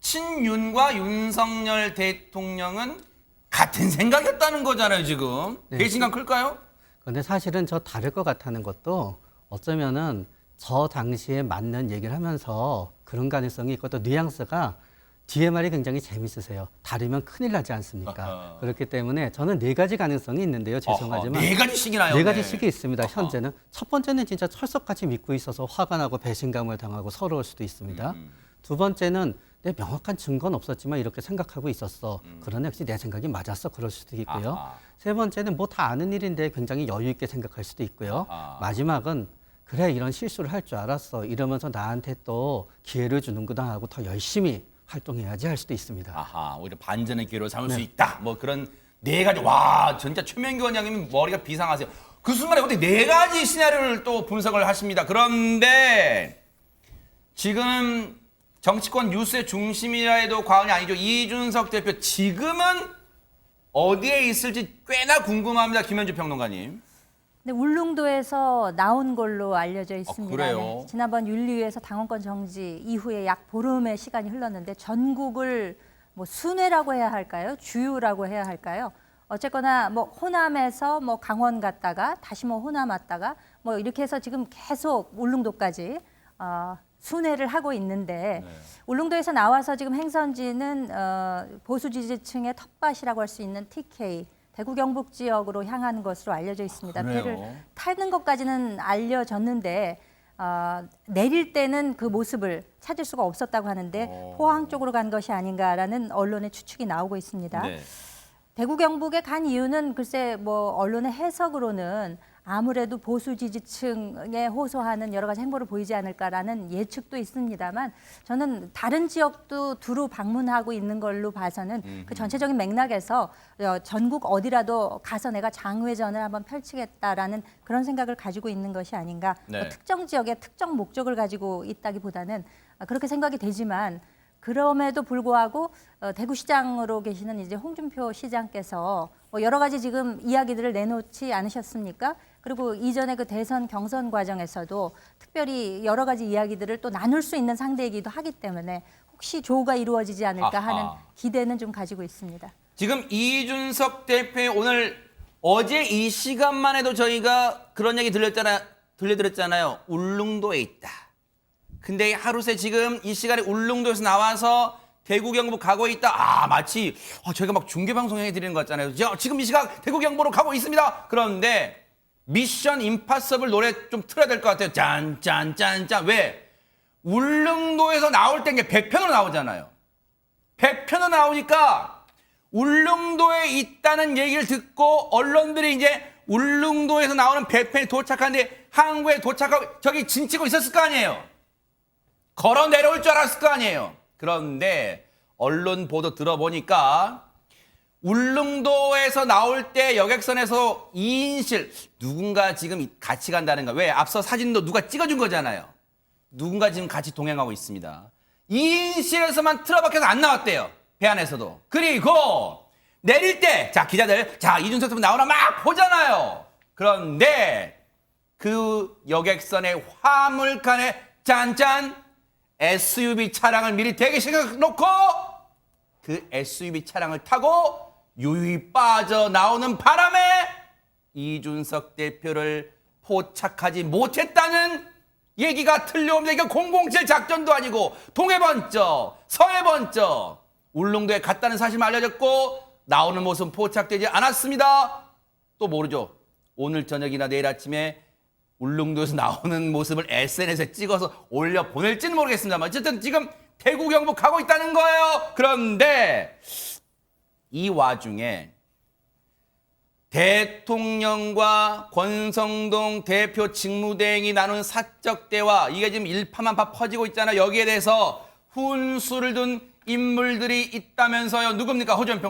친윤과 윤석열 대통령은 같은 생각이었다는 거잖아요, 지금. 네. 배신감 클까요? 그런데 사실은 저 다를 것 같다는 것도 어쩌면은 저 당시에 맞는 얘기를 하면서 그런 가능성이 있고 또 뉘앙스가 뒤에 말이 굉장히 재밌으세요. 다르면 큰일 나지 않습니까? 그렇기 때문에 저는 4가지 가능성이 있는데요. 죄송하지만 4가지씩이나요? 4가지씩이 있습니다. 현재는 첫 번째는 진짜 철석같이 믿고 있어서 화가 나고 배신감을 당하고 서러울 수도 있습니다. 두 번째는 내 명확한 증거는 없었지만 이렇게 생각하고 있었어. 그러나 역시 내 생각이 맞았어. 그럴 수도 있고요. 아하. 세 번째는 뭐 다 아는 일인데 굉장히 여유 있게 생각할 수도 있고요. 아하. 마지막은 그래 이런 실수를 할 줄 알았어. 이러면서 나한테 또 기회를 주는구나 하고 더 열심히 활동해야지 할 수도 있습니다. 아하, 오히려 반전의 기회로 삼을 수 있다. 뭐 그런 4가지. 와, 진짜 최명기 원장님은 머리가 비상하세요. 그 순간에 어떻게 4가지 시나리오를 또 분석을 하십니다. 그런데 지금 정치권 뉴스의 중심이라 해도 과언이 아니죠. 이준석 대표 지금은 어디에 있을지 꽤나 궁금합니다. 김현주 평론가님. 근데 울릉도에서 나온 걸로 알려져 있습니다. 그래요? 네. 지난번 윤리위에서 당원권 정지 이후에 약 보름의 시간이 흘렀는데 전국을 뭐 순회라고 해야 할까요? 주유라고 해야 할까요? 어쨌거나 뭐 호남에서 뭐 강원 갔다가 다시 뭐 호남 왔다가 뭐 이렇게 해서 지금 계속 울릉도까지 순회를 하고 있는데 울릉도에서 나와서 지금 행선지는 보수 지지층의 텃밭이라고 할 수 있는 TK 대구 경북 지역으로 향하는 것으로 알려져 있습니다. 그래요? 배를 타는 것까지는 알려졌는데 내릴 때는 그 모습을 찾을 수가 없었다고 하는데 포항 쪽으로 간 것이 아닌가라는 언론의 추측이 나오고 있습니다. 네. 대구 경북에 간 이유는 글쎄 뭐 언론의 해석으로는 아무래도 보수 지지층에 호소하는 여러 가지 행보를 보이지 않을까라는 예측도 있습니다만 저는 다른 지역도 두루 방문하고 있는 걸로 봐서는 그 전체적인 맥락에서 전국 어디라도 가서 내가 장외전을 한번 펼치겠다라는 그런 생각을 가지고 있는 것이 아닌가. 네. 뭐 특정 지역의 특정 목적을 가지고 있다기보다는 그렇게 생각이 되지만 그럼에도 불구하고 대구시장으로 계시는 이제 홍준표 시장께서 뭐 여러 가지 지금 이야기들을 내놓지 않으셨습니까? 그리고 이전에 그 대선 경선 과정에서도 특별히 여러 가지 이야기들을 또 나눌 수 있는 상대이기도 하기 때문에 혹시 조우가 이루어지지 않을까 아하. 하는 기대는 좀 가지고 있습니다. 지금 이준석 대표의 오늘 어제 이 시간만 해도 저희가 그런 얘기 들려드렸잖아요. 울릉도에 있다. 근데 하루 새 지금 이 시간에 울릉도에서 나와서 대구 경북 가고 있다. 마치 저희가 막 중계 방송 해드리는 것 같잖아요. 지금 이 시각 대구 경북으로 가고 있습니다. 그런데 미션 임파서블 노래 좀 틀어야 될 것 같아요. 짠짠짠짠. 왜? 울릉도에서 나올 때 이게 배편으로 나오잖아요. 배편으로 나오니까 울릉도에 있다는 얘기를 듣고 언론들이 이제 울릉도에서 나오는 배편에 도착하는데 항구에 도착하고 저기 진치고 있었을 거 아니에요. 걸어 내려올 줄 알았을 거 아니에요. 그런데 언론 보도 들어보니까 울릉도에서 나올 때 여객선에서 2인실 누군가 지금 같이 간다는 거. 왜? 앞서 사진도 누가 찍어준 거잖아요. 누군가 지금 같이 동행하고 있습니다. 2인실에서만 틀어박혀서 안 나왔대요. 배 안에서도. 그리고 내릴 때 기자들 이준석 대표 나오나 막 보잖아요. 그런데 그 여객선의 화물칸에 짠짠 SUV 차량을 미리 대기시켜 놓고 그 SUV 차량을 타고 유유히 빠져나오는 바람에 이준석 대표를 포착하지 못했다는 얘기가 틀려옵니다. 이거 007 작전도 아니고 동해번쩍 서해번쩍 울릉도에 갔다는 사실만 알려졌고 나오는 모습은 포착되지 않았습니다. 또 모르죠. 오늘 저녁이나 내일 아침에 울릉도에서 나오는 모습을 SNS에 찍어서 올려 보낼지는 모르겠습니다만 어쨌든 지금 대구 경북 가고 있다는 거예요. 그런데 이 와중에 대통령과 권성동 대표 직무대행이 나눈 사적 대화 이게 지금 일파만파 퍼지고 있잖아요. 여기에 대해서 훈수를 둔 인물들이 있다면서요. 누굽니까? 허주현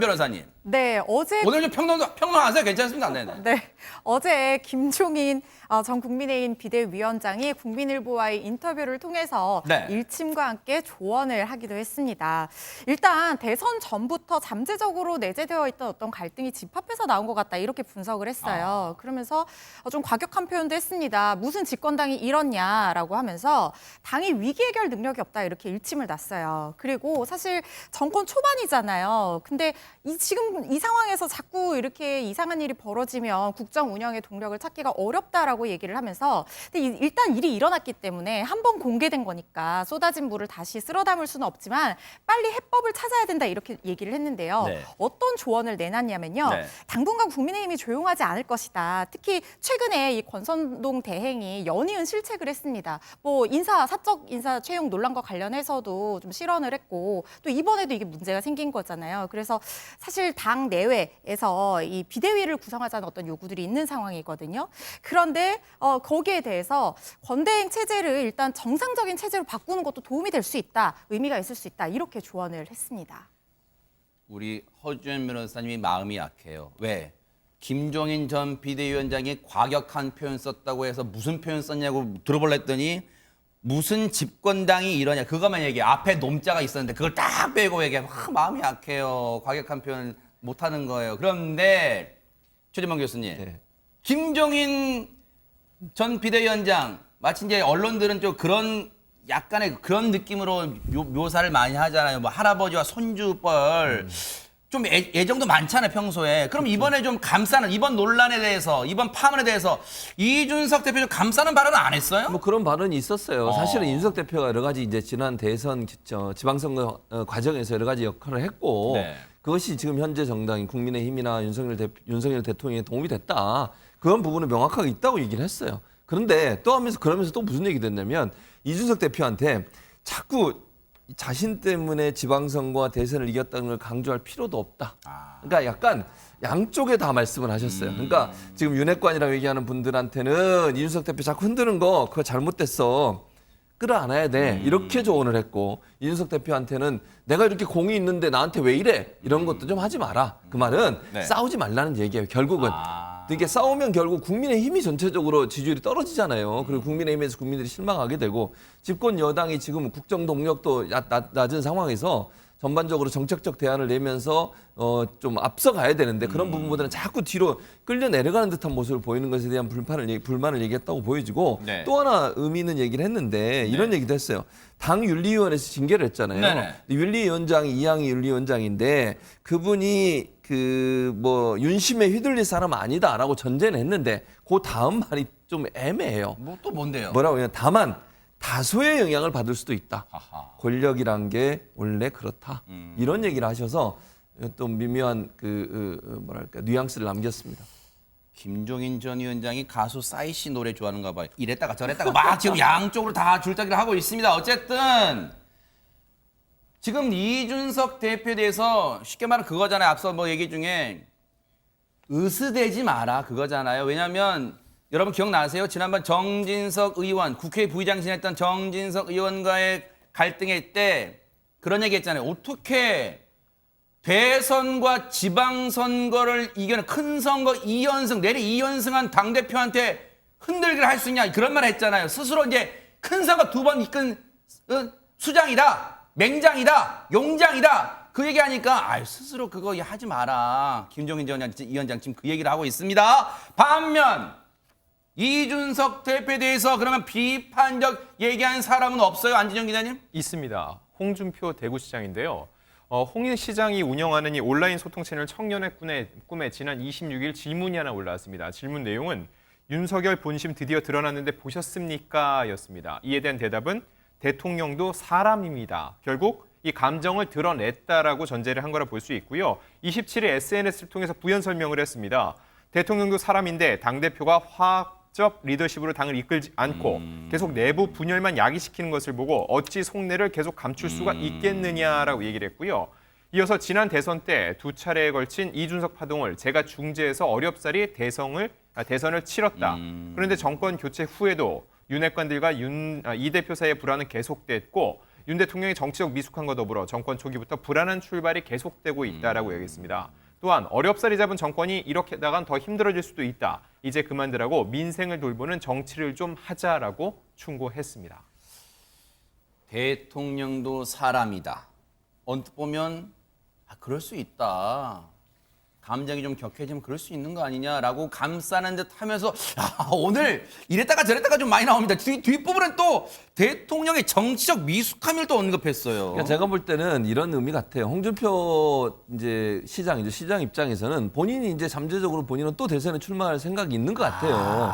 변호사님. 네, 어제 오늘 좀 평론하세요. 괜찮습니다. 네네. 네, 어제 김종인 전 국민의힘 비대위원장이 국민일보와의 인터뷰를 통해서 네. 일침과 함께 조언을 하기도 했습니다. 일단 대선 전부터 잠재적으로 내재되어 있던 어떤 갈등이 집합해서 나온 것 같다 이렇게 분석을 했어요. 그러면서 좀 과격한 표현도 했습니다. 무슨 집권당이 이렇냐라고 하면서 당이 위기 해결 능력이 없다 이렇게 일침을 놨어요. 그리고 사실 정권 초반이잖아요. 근데 지금 이 상황에서 자꾸 이렇게 이상한 일이 벌어지면 국정 운영의 동력을 찾기가 어렵다라고 얘기를 하면서 근데 일단 일이 일어났기 때문에 한 번 공개된 거니까 쏟아진 물을 다시 쓸어 담을 수는 없지만 빨리 해법을 찾아야 된다 이렇게 얘기를 했는데요. 네. 어떤 조언을 내놨냐면요. 네. 당분간 국민의힘이 조용하지 않을 것이다. 특히 최근에 이 권선동 대행이 연이은 실책을 했습니다. 뭐 사적 인사 채용 논란과 관련해서도 좀 실언을 했고 또 이번에도 이게 문제가 생긴 거잖아요. 그래서 사실 당 내외에서 이 비대위를 구성하자는 어떤 요구들이 있는 상황이거든요. 그런데 거기에 대해서 권대행 체제를 일단 정상적인 체제로 바꾸는 것도 도움이 될 수 있다, 의미가 있을 수 있다 이렇게 조언을 했습니다. 우리 허주연 변호사님이 마음이 약해요. 왜? 김종인 전 비대위원장이 과격한 표현 썼다고 해서 무슨 표현 썼냐고 들어보려 했더니 무슨 집권당이 이러냐 그것만 얘기해. 앞에 놈자가 있었는데 그걸 딱 빼고 얘기해. 마음이 약해요. 과격한 표현 못하는 거예요. 그런데 최진봉 교수님, 네. 김종인 전 비대위원장 마치 이제 언론들은 좀 그런 약간의 그런 느낌으로 묘사를 많이 하잖아요. 뭐 할아버지와 손주뻘. 좀 애정도 많잖아요, 평소에. 그럼 이번에 좀 감싸는, 이번 논란에 대해서, 이번 파문에 대해서 이준석 대표 좀 감싸는 발언은 안 했어요? 뭐 그런 발언이 있었어요. 사실은 이준석 대표가 여러 가지 이제 지난 대선 지방선거 과정에서 여러 가지 역할을 했고 네. 그것이 지금 현재 정당인 국민의힘이나 윤석열 대통령에 도움이 됐다. 그런 부분은 명확하게 있다고 얘기를 했어요. 그런데 또 하면서 그러면서 또 무슨 얘기 됐냐면 이준석 대표한테 자꾸 자신 때문에 지방선거와 대선을 이겼다는 걸 강조할 필요도 없다. 그러니까 약간 양쪽에 다 말씀을 하셨어요. 그러니까 지금 윤핵관이라고 얘기하는 분들한테는 이준석 대표 자꾸 흔드는 거 그거 잘못됐어. 끌어안아야 돼. 이렇게 조언을 했고 이준석 대표한테는 내가 이렇게 공이 있는데 나한테 왜 이래? 이런 것도 좀 하지 마라. 그 말은 네. 싸우지 말라는 얘기예요. 결국은. 이게 싸우면 결국 국민의힘이 전체적으로 지지율이 떨어지잖아요. 그리고 국민의힘에서 국민들이 실망하게 되고 집권 여당이 지금 국정 동력도 낮은 상황에서 전반적으로 정책적 대안을 내면서 좀 앞서가야 되는데 그런 부분보다는 자꾸 뒤로 끌려 내려가는 듯한 모습을 보이는 것에 대한 불만을 얘기했다고 보여지고 네. 또 하나 의미 있는 얘기를 했는데 이런 얘기도 했어요. 당 윤리위원회에서 징계를 했잖아요. 네네. 윤리위원장이 이양희 윤리위원장인데 그분이 윤심에 휘둘릴 사람은 아니다라고 전제는 했는데 그 다음 말이 좀 애매해요. 뭐 또 뭔데요? 뭐라고 하냐? 다만 다소의 영향을 받을 수도 있다. 하하. 권력이란 게 원래 그렇다. 이런 얘기를 하셔서 또 미묘한 뉘앙스를 남겼습니다. 김종인 전 위원장이 가수 싸이 씨 노래 좋아하는가 봐요. 이랬다가 저랬다가 막 지금 양쪽으로 다 줄타기를 하고 있습니다. 어쨌든 지금 이준석 대표에 대해서 쉽게 말하면 그거잖아요. 앞서 뭐 얘기 중에 으스대지 마라 그거잖아요. 왜냐하면 여러분 기억나세요? 지난번 정진석 의원, 국회 부의장 지냈던 정진석 의원과의 갈등의 때 그런 얘기 했잖아요. 어떻게 대선과 지방선거를 이겨낸 큰 선거 2연승, 내리 2연승한 당대표한테 흔들기를 할 수 있냐 그런 말 했잖아요. 스스로 이제 큰 선거 2번 이끈 수장이다, 맹장이다, 용장이다 그 얘기하니까 스스로 그거 하지 마라. 김종인 전 위원장 지금 그 얘기를 하고 있습니다. 반면 이준석 대표에 대해서 그러면 비판적 얘기한 사람은 없어요? 안진영 기자님? 있습니다. 홍준표 대구시장인데요. 홍 시장이 운영하는 이 온라인 소통 채널 청년의 꿈에 지난 26일 질문이 하나 올라왔습니다. 질문 내용은 윤석열 본심 드디어 드러났는데 보셨습니까? 였습니다. 이에 대한 대답은 대통령도 사람입니다. 결국 이 감정을 드러냈다라고 전제를 한 거라 볼 수 있고요. 27일 SNS를 통해서 부연 설명을 했습니다. 대통령도 사람인데 당대표가 화학적 리더십으로 당을 이끌지 않고 계속 내부 분열만 야기시키는 것을 보고 어찌 속내를 계속 감출 수가 있겠느냐라고 얘기를 했고요. 이어서 지난 대선 때 두 차례에 걸친 이준석 파동을 제가 중재해서 어렵사리 대선을 치렀다. 그런데 정권 교체 후에도 윤핵관들과 이 대표 사이의 불안은 계속됐고 윤 대통령의 정치적 미숙함과 더불어 정권 초기부터 불안한 출발이 계속되고 있다라고 얘기했습니다. 또한 어렵사리 잡은 정권이 이렇게 나간 더 힘들어질 수도 있다. 이제 그만두라고 민생을 돌보는 정치를 좀 하자라고 충고했습니다. 대통령도 사람이다. 언뜻 보면 그럴 수 있다. 감정이 좀 격해지면 그럴 수 있는 거 아니냐라고 감싸는 듯 하면서 오늘 이랬다가 저랬다가 좀 많이 나옵니다. 뒷부분은 또 대통령의 정치적 미숙함을 또 언급했어요. 그러니까 제가 볼 때는 이런 의미 같아요. 홍준표 이제 시장 입장에서는 본인이 이제 잠재적으로 본인은 또 대선에 출마할 생각이 있는 것 같아요.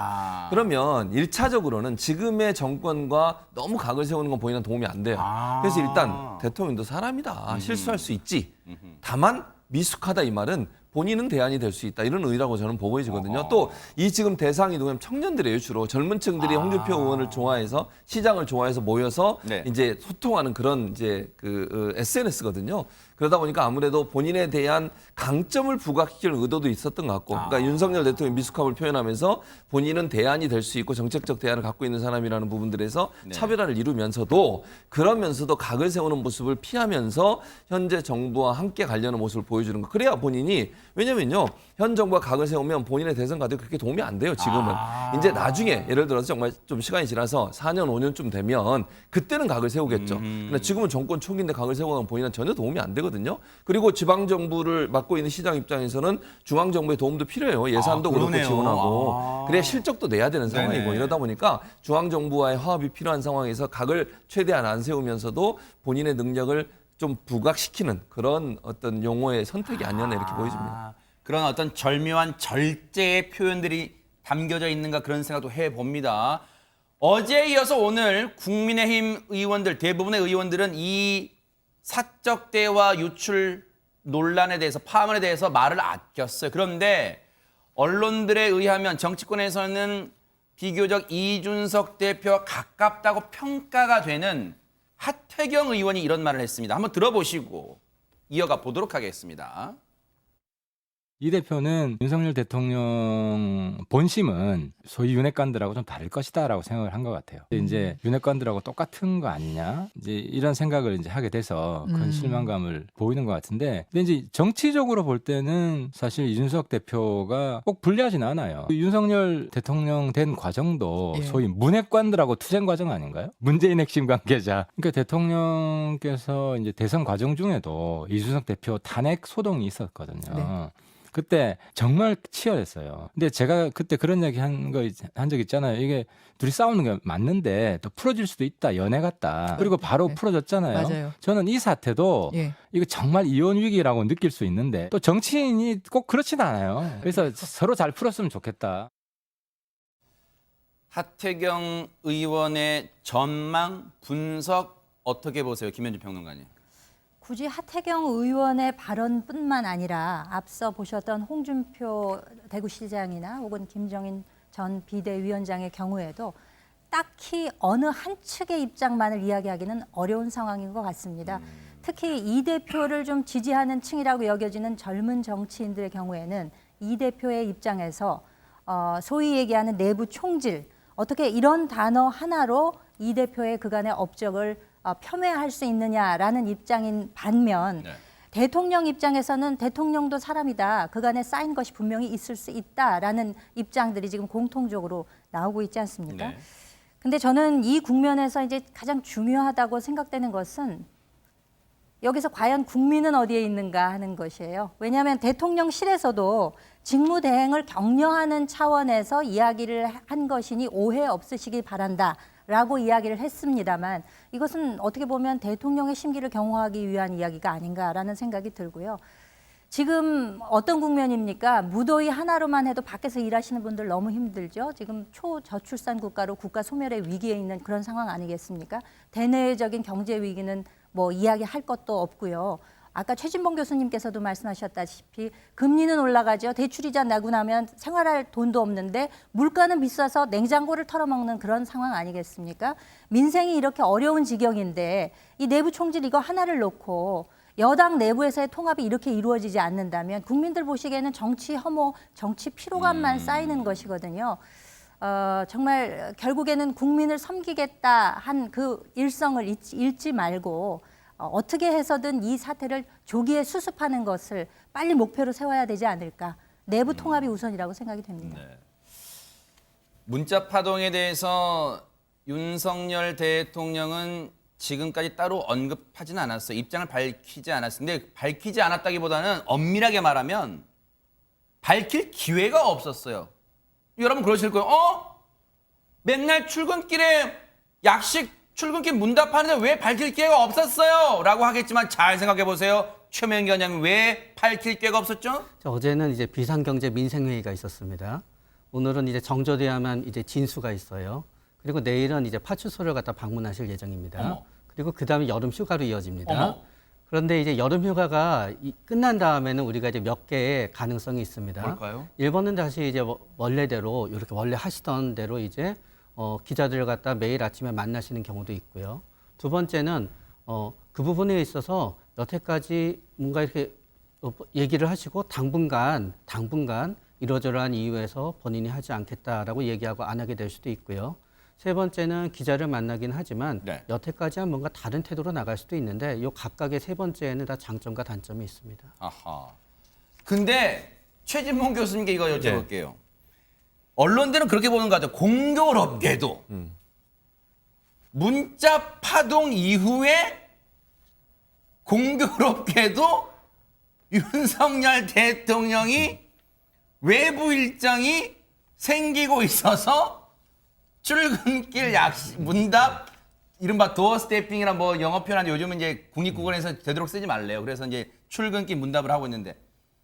그러면 1차적으로는 지금의 정권과 너무 각을 세우는 건 본인은 도움이 안 돼요. 그래서 일단 대통령도 사람이다. 실수할 수 있지. 다만 미숙하다 이 말은 본인은 대안이 될 수 있다 이런 의의라고 저는 보여지거든요. 또 이 지금 대상이 누구냐면 청년들이에요. 주로 젊은 층들이 홍준표 의원을 좋아해서 시장을 좋아해서 모여서 네. 이제 소통하는 그런 이제 SNS거든요. 그러다 보니까 아무래도 본인에 대한 강점을 부각시키는 의도도 있었던 것 같고, 그러니까 윤석열 대통령의 미숙함을 표현하면서 본인은 대안이 될 수 있고 정책적 대안을 갖고 있는 사람이라는 부분들에서 네. 차별화를 이루면서도 그러면서도 각을 세우는 모습을 피하면서 현재 정부와 함께 가려는 모습을 보여주는 거. 그래야 본인이 왜냐면요 현 정부가 각을 세우면 본인의 대선 가도 그렇게 도움이 안 돼요. 지금은 이제 나중에 예를 들어서 정말 좀 시간이 지나서 4년 5년쯤 되면 그때는 각을 세우겠죠. 근데 지금은 정권 초기인데 각을 세우면 본인은 전혀 도움이 안 되거든요. 그리고 지방 정부를 맡고 있는 시장 입장에서는 중앙 정부의 도움도 필요해요. 예산도 그렇고 그러네요. 지원하고 그래야 실적도 내야 되는 상황이고 네네. 이러다 보니까 중앙 정부와의 화합이 필요한 상황에서 각을 최대한 안 세우면서도 본인의 능력을 좀 부각시키는 그런 어떤 용어의 선택이 아니었나 이렇게 보여집니다. 그런 어떤 절묘한 절제의 표현들이 담겨져 있는가 그런 생각도 해봅니다. 어제에 이어서 오늘 국민의힘 의원들 대부분의 의원들은 이 사적 대화 유출 논란에 대해서 파문에 대해서 말을 아꼈어요. 그런데 언론들에 의하면 정치권에서는 비교적 이준석 대표와 가깝다고 평가가 되는 하태경 의원이 이런 말을 했습니다. 한번 들어보시고 이어가 보도록 하겠습니다. 이 대표는 윤석열 대통령 본심은 소위 윤핵관들하고 좀 다를 것이다라고 생각을 한 것 같아요. 이제 윤핵관들하고 똑같은 거 아니냐 이제 이런 생각을 이제 하게 돼서 큰 실망감을 보이는 것 같은데, 근데 이제 정치적으로 볼 때는 사실 이준석 대표가 꼭 불리하진 않아요. 윤석열 대통령 된 과정도 소위 문핵관들하고 투쟁 과정 아닌가요? 문재인 핵심 관계자. 그러니까 대통령께서 이제 대선 과정 중에도 이준석 대표 탄핵 소동이 있었거든요. 그때 정말 치열했어요. 근데 제가 그때 그런 얘기 한 적 있잖아요. 이게 둘이 싸우는 게 맞는데 또 풀어질 수도 있다. 연애 같다. 그리고 바로 풀어졌잖아요. 맞아요. 저는 이 사태도 이거 정말 이혼 위기라고 느낄 수 있는데 또 정치인이 꼭 그렇진 않아요. 그래서 서로 잘 풀었으면 좋겠다. 하태경 의원의 전망 분석 어떻게 보세요, 김현주 평론가님? 굳이 하태경 의원의 발언뿐만 아니라 앞서 보셨던 홍준표 대구시장이나 혹은 김정인 전 비대위원장의 경우에도 딱히 어느 한 측의 입장만을 이야기하기는 어려운 상황인 것 같습니다. 특히 이 대표를 좀 지지하는 층이라고 여겨지는 젊은 정치인들의 경우에는 이 대표의 입장에서 소위 얘기하는 내부 총질, 어떻게 이런 단어 하나로 이 대표의 그간의 업적을 폄훼할 수 있느냐라는 입장인 반면 대통령 입장에서는 대통령도 사람이다. 그간에 쌓인 것이 분명히 있을 수 있다라는 입장들이 지금 공통적으로 나오고 있지 않습니까? 근데 저는 이 국면에서 이제 가장 중요하다고 생각되는 것은 여기서 과연 국민은 어디에 있는가 하는 것이에요. 왜냐하면 대통령실에서도 직무대행을 격려하는 차원에서 이야기를 한 것이니 오해 없으시기 바란다라고 이야기를 했습니다만 이것은 어떻게 보면 대통령의 심기를 경호하기 위한 이야기가 아닌가라는 생각이 들고요. 지금 어떤 국면입니까? 무더위 하나로만 해도 밖에서 일하시는 분들 너무 힘들죠. 지금 초저출산 국가로 국가 소멸의 위기에 있는 그런 상황 아니겠습니까? 대내적인 경제 위기는 뭐 이야기할 것도 없고요. 아까 최진봉 교수님께서도 말씀하셨다시피 금리는 올라가죠. 대출이자 나고 나면 생활할 돈도 없는데 물가는 비싸서 냉장고를 털어먹는 그런 상황 아니겠습니까? 민생이 이렇게 어려운 지경인데 이 내부 총질 이거 하나를 놓고 여당 내부에서의 통합이 이렇게 이루어지지 않는다면 국민들 보시기에는 정치 혐오, 정치 피로감만 쌓이는 것이거든요. 정말 결국에는 국민을 섬기겠다 한 그 일성을 잃지 말고 어떻게 해서든 이 사태를 조기에 수습하는 것을 빨리 목표로 세워야 되지 않을까. 내부 통합이 우선이라고 생각이 됩니다. 문자 파동에 대해서 윤석열 대통령은 지금까지 따로 언급하지는 않았어요. 입장을 밝히지 않았어요. 근데 밝히지 않았다기보다는 엄밀하게 말하면 밝힐 기회가 없었어요. 여러분 그러실 거예요. 맨날 출근길에 약식 출근길 문답하는데 왜 밝힐 기회가 없었어요? 라고 하겠지만 잘 생각해 보세요. 최명기 원장님 왜 밝힐 기회가 없었죠? 자, 어제는 이제 비상경제 민생회의가 있었습니다. 오늘은 이제 정조돼야만 이제 진수가 있어요. 그리고 내일은 이제 파출소를 갖다 방문하실 예정입니다. 어머. 그리고 그 다음에 여름 휴가로 이어집니다. 어머. 그런데 이제 여름 휴가가 끝난 다음에는 우리가 이제 몇 개의 가능성이 있습니다. 뭘까요? 일본은 다시 이제 원래대로 이렇게 원래 하시던 대로 이제 기자들을 갖다 매일 아침에 만나시는 경우도 있고요. 두 번째는 그 부분에 있어서 여태까지 뭔가 이렇게 얘기를 하시고 당분간 이러저러한 이유에서 본인이 하지 않겠다라고 얘기하고 안 하게 될 수도 있고요. 세 번째는 기자를 만나긴 하지만 네. 여태까지와 뭔가 다른 태도로 나갈 수도 있는데 이 각각의 세 번째에는 다 장점과 단점이 있습니다. 아하. 근데 최진봉 교수님께 이거 여쭤볼게요. 언론들은 그렇게 보는 거 같아요. 공교롭게도 문자 파동 이후에 공교롭게도 윤석열 대통령이 외부 일정이 생기고 있어서 출근길 약식 문답 이른바 도어 스태핑이란 뭐 영어 표현하는데 요즘은 이제 국립국어에서 되도록 쓰지 말래요. 그래서 이제 출근길 문답을 하고 있는데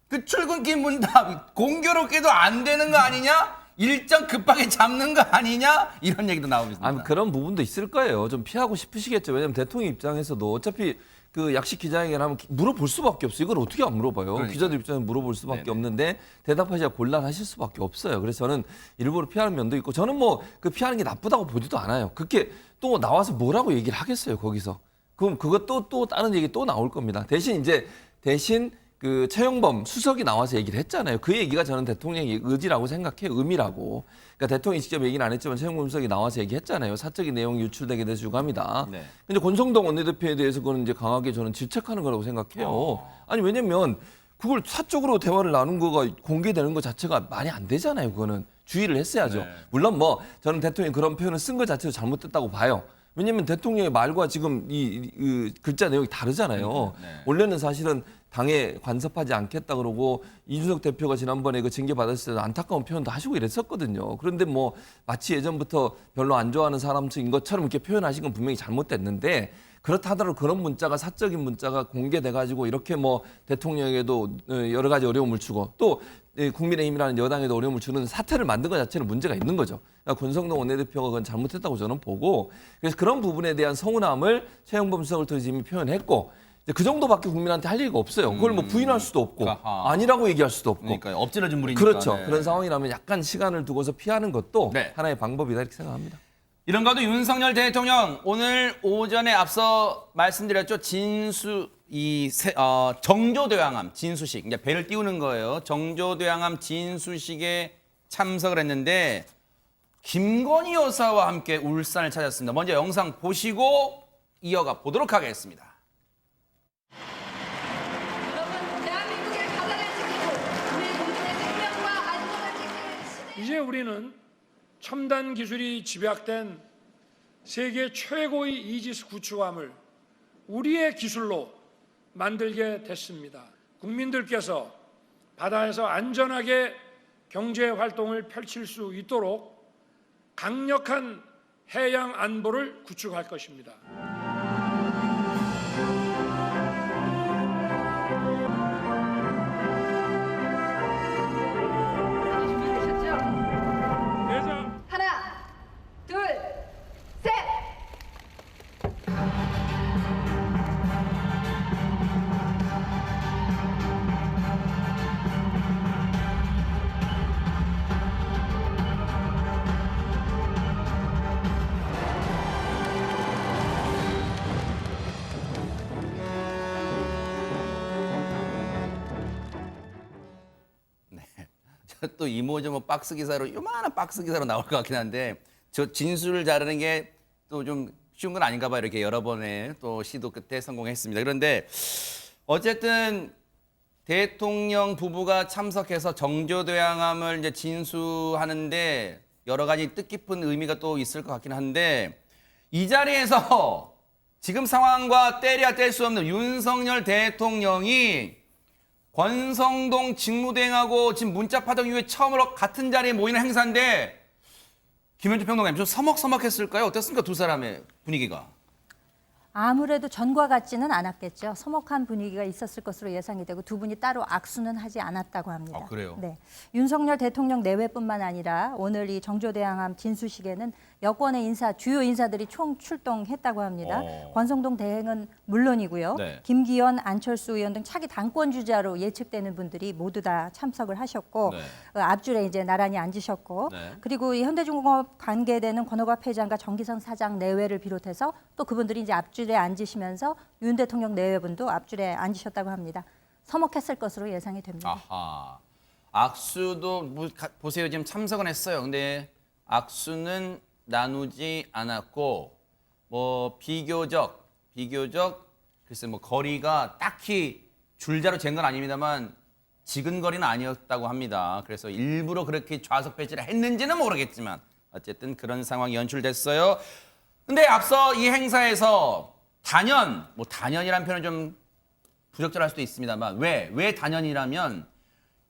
그 출근길 문답 공교롭게도 안 되는 거 아니냐? 일정 급하게 잡는 거 아니냐? 이런 얘기도 나오고 있습니다. 아니, 그런 부분도 있을 거예요. 좀 피하고 싶으시겠죠. 왜냐하면 대통령 입장에서도 어차피 그 약식 기자회견 하면 물어볼 수밖에 없어요. 이걸 어떻게 안 물어봐요? 그러니까요. 기자들 입장에서 물어볼 수밖에 네네. 없는데 대답하시기가 곤란하실 수밖에 없어요. 그래서 저는 일부러 피하는 면도 있고 저는 뭐 그 피하는 게 나쁘다고 보지도 않아요. 그렇게 또 나와서 뭐라고 얘기를 하겠어요, 거기서. 그럼 그것도 또 다른 얘기 또 나올 겁니다. 대신 그 최영범 수석이 나와서 얘기를 했잖아요. 그 얘기가 저는 대통령의 의지라고 생각해요. 의미라고. 그러니까 대통령이 직접 얘기는 안 했지만 최영범 수석이 나와서 얘기했잖아요. 사적인 내용이 유출되게 돼서 유감이다. 네. 근데 권성동 원내대표에 대해서 그거는 이제 강하게 저는 질책하는 거라고 생각해요. 아니 왜냐면 그걸 사적으로 대화를 나눈 거가 공개되는 것 자체가 말이 안 되잖아요. 그거는 주의를 했어야죠. 네. 물론 뭐 저는 대통령이 그런 표현을 쓴 것 자체도 잘못됐다고 봐요. 왜냐면 대통령의 말과 지금 이 글자 내용이 다르잖아요. 네. 원래는 사실은 당에 간섭하지 않겠다 그러고 이준석 대표가 지난번에 그 징계 받았을 때도 안타까운 표현도 하시고 이랬었거든요. 그런데 뭐 마치 예전부터 별로 안 좋아하는 사람인 것처럼 이렇게 표현하신 건 분명히 잘못됐는데 그렇다 하더라도 그런 문자가 사적인 문자가 공개돼 가지고 이렇게 뭐 대통령에게도 여러 가지 어려움을 주고 또 국민의힘이라는 여당에도 어려움을 주는 사태를 만든 것 자체는 문제가 있는 거죠. 그러니까 권성동 원내대표가 그건 잘못했다고 저는 보고 그래서 그런 부분에 대한 서운함을 최영범 수석을 통해서 이미 표현했고 그 정도밖에 국민한테 할 얘기가 없어요. 그걸 뭐 부인할 수도 없고 아하. 아니라고 얘기할 수도 없고. 그러니까 엎질러진 물이니까. 그렇죠. 네. 그런 상황이라면 약간 시간을 두고서 피하는 것도 네. 하나의 방법이다 이렇게 생각합니다. 이런 것도 윤석열 대통령 오늘 오전에 앞서 말씀드렸죠. 정조대왕암 진수식 이제 배를 띄우는 거예요. 정조대왕암 진수식에 참석을 했는데 김건희 여사와 함께 울산을 찾았습니다. 먼저 영상 보시고 이어가 보도록 하겠습니다. 이제 우리는 첨단 기술이 집약된 세계 최고의 이지스 구축함을 우리의 기술로 만들게 됐습니다. 국민들께서 바다에서 안전하게 경제 활동을 펼칠 수 있도록 강력한 해양 안보를 구축할 것입니다. 하나, 둘, 셋! 또 이모저 뭐 박스 기사로 요만한 박스 기사로 나올 것 같긴 한데 저 진술을 자르는 게 또 좀 쉬운 건 아닌가 봐 이렇게 여러 번의 또 시도 끝에 성공했습니다. 그런데 어쨌든 대통령 부부가 참석해서 정조대왕암을 이제 진수하는데 여러 가지 뜻깊은 의미가 또 있을 것 같긴 한데 이 자리에서 지금 상황과 떼려야 뗄 수 없는 윤석열 대통령이 권성동 직무대행하고 지금 문자 파동 이후에 처음으로 같은 자리에 모이는 행사인데 김현주 평론가님 좀 서먹서먹했을까요? 어땠습니까? 두 사람의 분위기가. 아무래도 전과 같지는 않았겠죠. 서먹한 분위기가 있었을 것으로 예상이 되고 두 분이 따로 악수는 하지 않았다고 합니다. 그래요? 네. 윤석열 대통령 내외뿐만 아니라 오늘 이 정조대왕암 진수식에는 여권의 주요 인사들이 총 출동했다고 합니다. 권성동 대행은 물론이고요. 네. 김기현, 안철수 의원 등 차기 당권 주자로 예측되는 분들이 모두 다 참석을 하셨고 네. 앞줄에 이제 나란히 앉으셨고 네. 그리고 이 현대중공업 관계되는 권오갑 회장과 정기성 사장 내외를 비롯해서 또 그분들이 이제 앞줄에 앉으시면서 윤 대통령 내외분도 앞줄에 앉으셨다고 합니다. 서먹했을 것으로 예상이 됩니다. 아하. 악수도 보세요. 지금 참석은 했어요. 근데 악수는 나누지 않았고 뭐 비교적 글쎄 뭐 거리가 딱히 줄자로 잰 건 아닙니다만 지근거리는 아니었다고 합니다. 그래서 일부러 그렇게 좌석 배치를 했는지는 모르겠지만 어쨌든 그런 상황이 연출됐어요. 근데 앞서 이 행사에서 단연이라는 표현은 좀 부적절할 수도 있습니다만 왜 단연이라면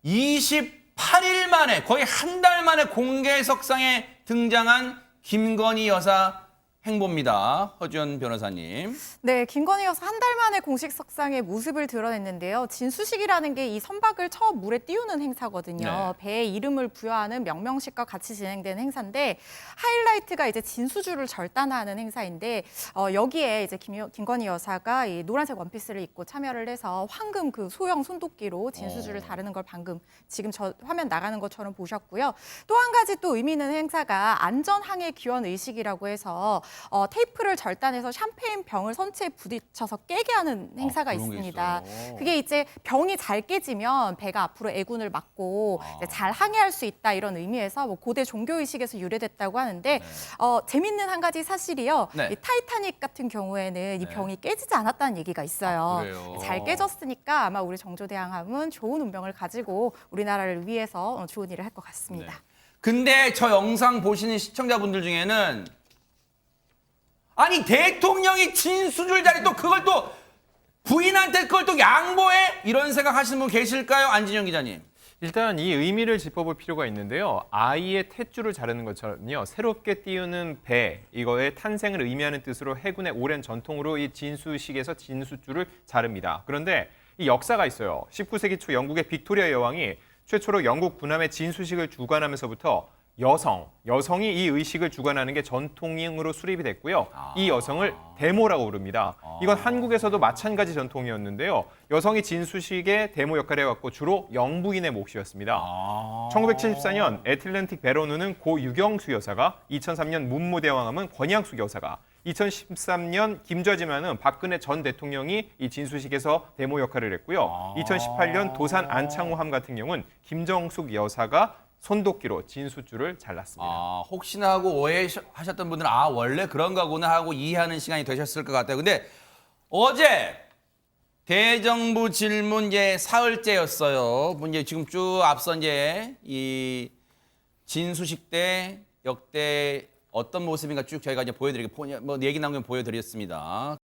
28일 만에 거의 한 달 만에 공개석상에 등장한 김건희 여사 행보입니다. 허지연 변호사님. 네, 김건희 여사 한 달 만에 공식 석상의 모습을 드러냈는데요. 진수식이라는 게 이 선박을 처음 물에 띄우는 행사거든요. 네. 배에 이름을 부여하는 명명식과 같이 진행되는 행사인데 하이라이트가 이제 진수주를 절단하는 행사인데 여기에 이제 김건희 여사가 이 노란색 원피스를 입고 참여를 해서 황금 그 소형 손도끼로 진수주를 다루는 걸 방금 지금 저 화면 나가는 것처럼 보셨고요. 또 한 가지 또 의미 있는 행사가 안전항해 기원 의식이라고 해서 테이프를 절단해서 샴페인 병을 선체에 부딪혀서 깨게 하는 행사가 그런 게 있습니다. 있어요. 그게 이제 병이 잘 깨지면 배가 앞으로 애군을 막고 이제 잘 항해할 수 있다 이런 의미에서 뭐 고대 종교 의식에서 유래됐다고 하는데 재밌는 한 가지 사실이요. 네. 이 타이타닉 같은 경우에는 이 병이 깨지지 않았다는 얘기가 있어요. 그래요? 잘 깨졌으니까 아마 우리 정조대왕함은 좋은 운명을 가지고 우리나라를 위해서 좋은 일을 할 것 같습니다. 네. 근데 저 영상 보시는 시청자분들 중에는 아니 대통령이 진수줄 자리 또 그걸 또 부인한테 그걸 또 양보해? 이런 생각하시는 분 계실까요? 안진영 기자님. 일단 이 의미를 짚어볼 필요가 있는데요. 아이의 탯줄을 자르는 것처럼요. 새롭게 띄우는 배, 이거의 탄생을 의미하는 뜻으로 해군의 오랜 전통으로 이 진수식에서 진수줄을 자릅니다. 그런데 이 역사가 있어요. 19세기 초 영국의 빅토리아 여왕이 최초로 영국 군함의 진수식을 주관하면서부터 여성이 이 의식을 주관하는 게 전통으로 수립이 됐고요. 이 여성을 대모라고 부릅니다. 이건 한국에서도 마찬가지 전통이었는데요. 여성이 진수식의 대모 역할을 해왔고 주로 영부인의 몫이었습니다. 1974년 애틀랜틱 베로누는 고 유경수 여사가, 2003년 문무대왕함은 권양숙 여사가, 2013년 김좌지만은 박근혜 전 대통령이 이 진수식에서 대모 역할을 했고요. 2018년 도산 안창호함 같은 경우는 김정숙 여사가 손도끼로 진수줄을 잘랐습니다. 혹시나 하고 오해하셨던 분들은 원래 그런 거구나 하고 이해하는 시간이 되셨을 것 같아요. 근데 어제 대정부 질문 이제 사흘째였어요. 이제 지금 쭉 앞서 이제 이 진수식 때 역대 어떤 모습인가 쭉 저희가 이제 보여드리고 뭐 얘기 나온 건 보여드렸습니다.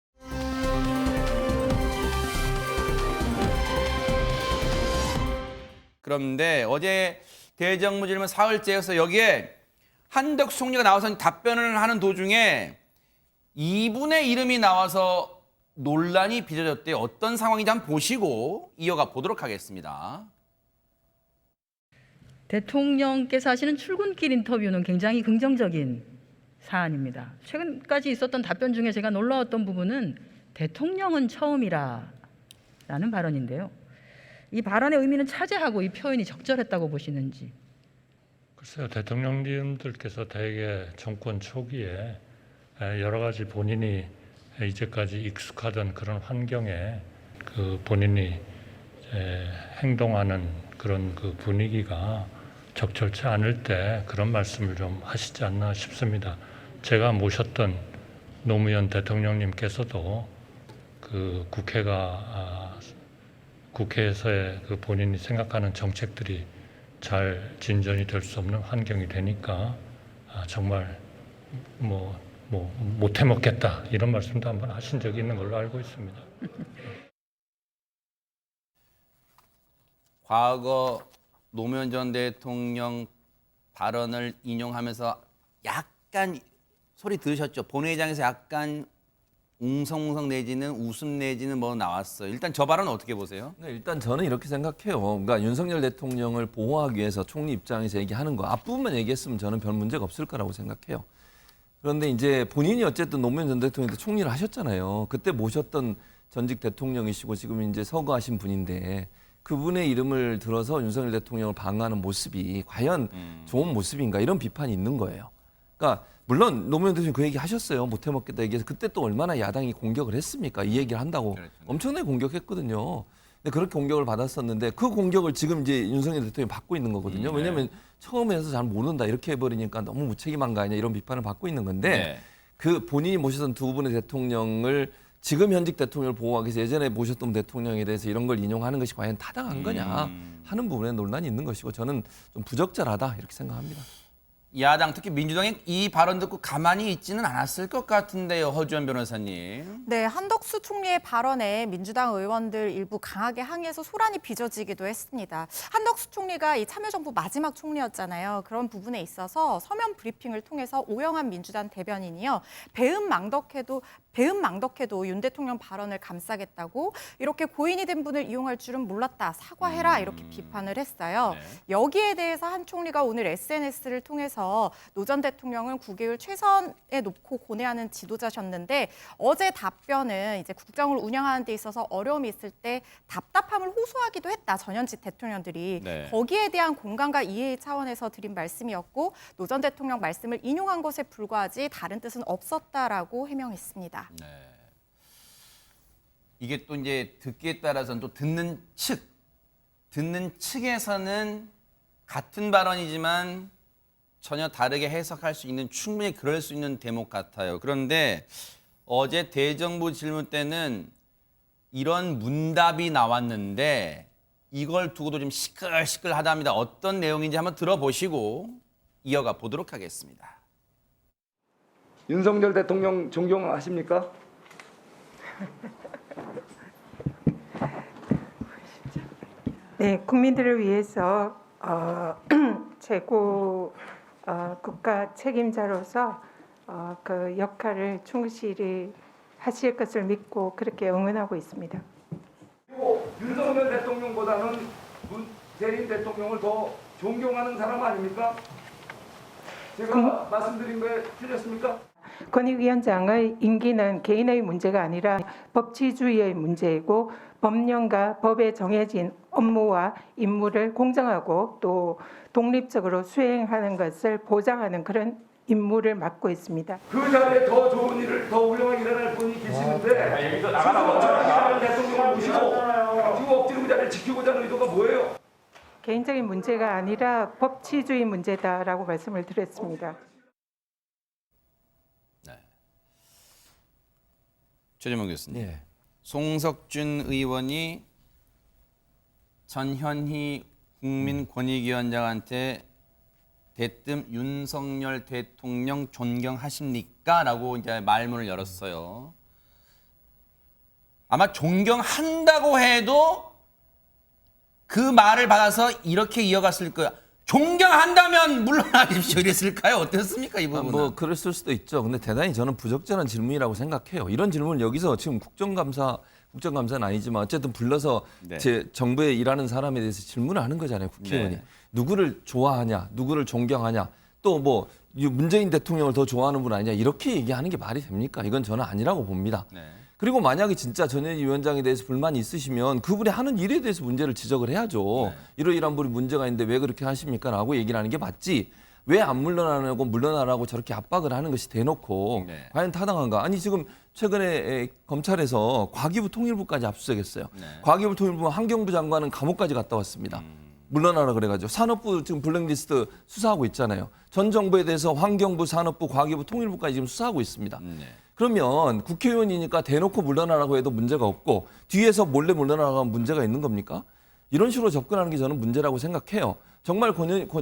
그런데 어제 대정부 질문 사흘째여서 여기에 한덕수 총리가 나와서 답변을 하는 도중에 이분의 이름이 나와서 논란이 빚어졌대요. 어떤 상황인지 한번 보시고 이어가 보도록 하겠습니다. 대통령께서 하시는 출근길 인터뷰는 굉장히 긍정적인 사안입니다. 최근까지 있었던 답변 중에 제가 놀라웠던 부분은 대통령은 처음이라라는 발언인데요. 이 발언의 의미는 차지하고 이 표현이 적절했다고 보시는지. 글쎄요, 대통령님들께서 대개 정권 초기에 여러 가지 본인이 이제까지 익숙하던 그런 환경에 그 본인이 행동하는 그런 그 분위기가 적절치 않을 때 그런 말씀을 좀 하시지 않나 싶습니다. 제가 모셨던 노무현 대통령님께서도 그 국회에서의 그 본인이 생각하는 정책들이 잘 진전이 될 수 없는 환경이 되니까 정말 못해 먹겠다 이런 말씀도 한번 하신 적이 있는 걸로 알고 있습니다. 과거 노무현 전 대통령 발언을 인용하면서 약간 소리 들으셨죠? 본회의장에서 약간 웅성웅성 내지는 웃음 내지는 뭐 나왔어요. 일단 저 발언은 어떻게 보세요? 네, 일단 저는 이렇게 생각해요. 그러니까 윤석열 대통령을 보호하기 위해서 총리 입장에서 얘기하는 거 앞부분만 얘기했으면 저는 별 문제가 없을 거라고 생각해요. 그런데 이제 본인이 어쨌든 노무현 전 대통령한테 총리를 하셨잖아요. 그때 모셨던 전직 대통령이시고 지금 이제 서거하신 분인데 그분의 이름을 들어서 윤석열 대통령을 방어하는 모습이 과연 좋은 모습인가 이런 비판이 있는 거예요. 그러니까 물론 노무현 대통령 그 얘기 하셨어요. 못해 먹겠다 얘기해서 그때 또 얼마나 야당이 공격을 했습니까? 이 얘기를 한다고 엄청나게 공격했거든요. 근데 그렇게 공격을 받았었는데 그 공격을 지금 이제 윤석열 대통령이 받고 있는 거거든요. 왜냐하면 처음에 해서 잘 모른다 이렇게 해버리니까 너무 무책임한 거 아니냐 이런 비판을 받고 있는 건데 그 본인이 모셨던 두 분의 대통령을 지금 현직 대통령을 보호하기 위해서 예전에 모셨던 대통령에 대해서 이런 걸 인용하는 것이 과연 타당한 거냐 하는 부분에 논란이 있는 것이고 저는 좀 부적절하다 이렇게 생각합니다. 야당 특히 민주당이 이 발언 듣고 가만히 있지는 않았을 것 같은데요. 허주연 변호사님. 네, 한덕수 총리의 발언에 민주당 의원들 일부 강하게 항의해서 소란이 빚어지기도 했습니다. 한덕수 총리가 이 참여정부 마지막 총리였잖아요. 그런 부분에 있어서 서면 브리핑을 통해서 오영환 민주당 대변인이요. 배은망덕해도 윤 대통령 발언을 감싸겠다고 이렇게 고인이 된 분을 이용할 줄은 몰랐다. 사과해라. 이렇게 비판을 했어요. 여기에 대해서 한 총리가 오늘 SNS를 통해서 노 전 대통령은 국익을 최선에 놓고 고뇌하는 지도자셨는데 어제 답변은 이제 국정을 운영하는 데 있어서 어려움이 있을 때 답답함을 호소하기도 했다. 전현직 대통령들이. 거기에 대한 공감과 이해 차원에서 드린 말씀이었고 노 전 대통령 말씀을 인용한 것에 불과하지 다른 뜻은 없었다라고 해명했습니다. 네. 이게 또 이제 듣기에 따라서는 또 듣는 측에서는 같은 발언이지만 전혀 다르게 해석할 수 있는 충분히 그럴 수 있는 대목 같아요. 그런데 어제 대정부 질문 때는 이런 문답이 나왔는데 이걸 두고도 좀 시끌시끌하답니다. 어떤 내용인지 한번 들어보시고 이어가 보도록 하겠습니다. 윤석열 대통령 존경하십니까? 네, 국민들을 위해서 최고 국가 책임자로서 그 역할을 충실히 하실 것을 믿고 그렇게 응원하고 있습니다. 그리고 윤석열 대통령보다는 문재인 대통령을 더 존경하는 사람 아닙니까? 제가 말씀드린 거에 틀렸습니까? 권익위원장의 임기는 개인의 문제가 아니라 법치주의의 문제이고 법령과 법에 정해진 업무와 임무를 공정하고 또 독립적으로 수행하는 것을 보장하는 그런 임무를 맡고 있습니다. 그 자리에 더 좋은 일을, 더 훌륭한 일을 할 분이 계시는데 스스로 저런 대통령을 모시고 지금 억지로 그 자리를 지키고자 하는 의도가 뭐예요? 개인적인 문제가 아니라 법치주의 문제다라고 말씀을 드렸습니다. 최재명 교수님. 송석준 의원이 전현희 국민권익위원장한테 대뜸 윤석열 대통령 존경하십니까? 라고 이제 말문을 열었어요. 아마 존경한다고 해도 그 말을 받아서 이렇게 이어갔을 거야. 존경한다면 물러나십시오 이랬을까요? 어땠습니까 이 부분은? 뭐 그랬을 수도 있죠. 근데 대단히 저는 부적절한 질문이라고 생각해요. 이런 질문을 여기서 지금 국정감사는 아니지만 어쨌든 불러서 제 정부에 일하는 사람에 대해서 질문을 하는 거잖아요. 국회의원이. 누구를 좋아하냐, 누구를 존경하냐, 또 뭐 문재인 대통령을 더 좋아하는 분 아니냐 이렇게 얘기하는 게 말이 됩니까? 이건 저는 아니라고 봅니다. 그리고 만약에 진짜 전현희 위원장에 대해서 불만이 있으시면 그분이 하는 일에 대해서 문제를 지적을 해야죠. 이러이러한 분이 문제가 있는데 왜 그렇게 하십니까? 라고 얘기를 하는 게 맞지. 왜 안 물러나라고 물러나라고 저렇게 압박을 하는 것이 대놓고 과연 타당한가? 아니 지금 최근에 검찰에서 과기부 통일부까지 압수수색했어요. 과기부 통일부 환경부 장관은 감옥까지 갔다 왔습니다. 물러나라 그래가지고 산업부 지금 블랙리스트 수사하고 있잖아요. 전 정부에 대해서 환경부, 산업부, 과기부, 통일부까지 지금 수사하고 있습니다. 그러면 국회의원이니까 대놓고 물러나라고 해도 문제가 없고 뒤에서 몰래 물러나라고 하면 문제가 있는 겁니까? 이런 식으로 접근하는 게 저는 문제라고 생각해요. 정말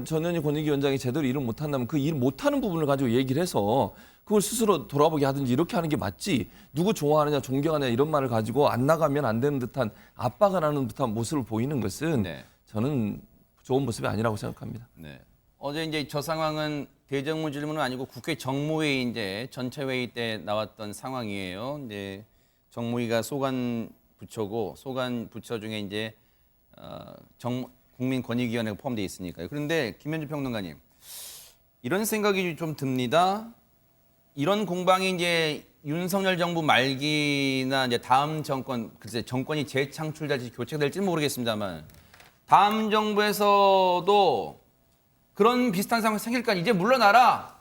전현희 권익위원장이 제대로 일을 못한다면 그 일 못하는 부분을 가지고 얘기를 해서 그걸 스스로 돌아보게 하든지 이렇게 하는 게 맞지. 누구 좋아하느냐 존경하느냐 이런 말을 가지고 안 나가면 안 되는 듯한 압박을 하는 듯한 모습을 보이는 것은 저는 좋은 모습이 아니라고 생각합니다. 네. 어제 이제 저 상황은 대정부 질문은 아니고 국회 정무회의 이제 전체 회의 때 나왔던 상황이에요. 이제 정무위가 소관 부처고 소관 부처 중에 이제 국민권익위원회가 포함되어 있으니까요. 그런데 김현주 평론가님, 이런 생각이 좀 듭니다. 이런 공방이 이제 윤석열 정부 말기나 이제 다음 정권, 글쎄 정권이 재창출될지 교체될지는 모르겠습니다만 다음 정부에서도 그런 비슷한 상황이 생길까? 이제 물러나라.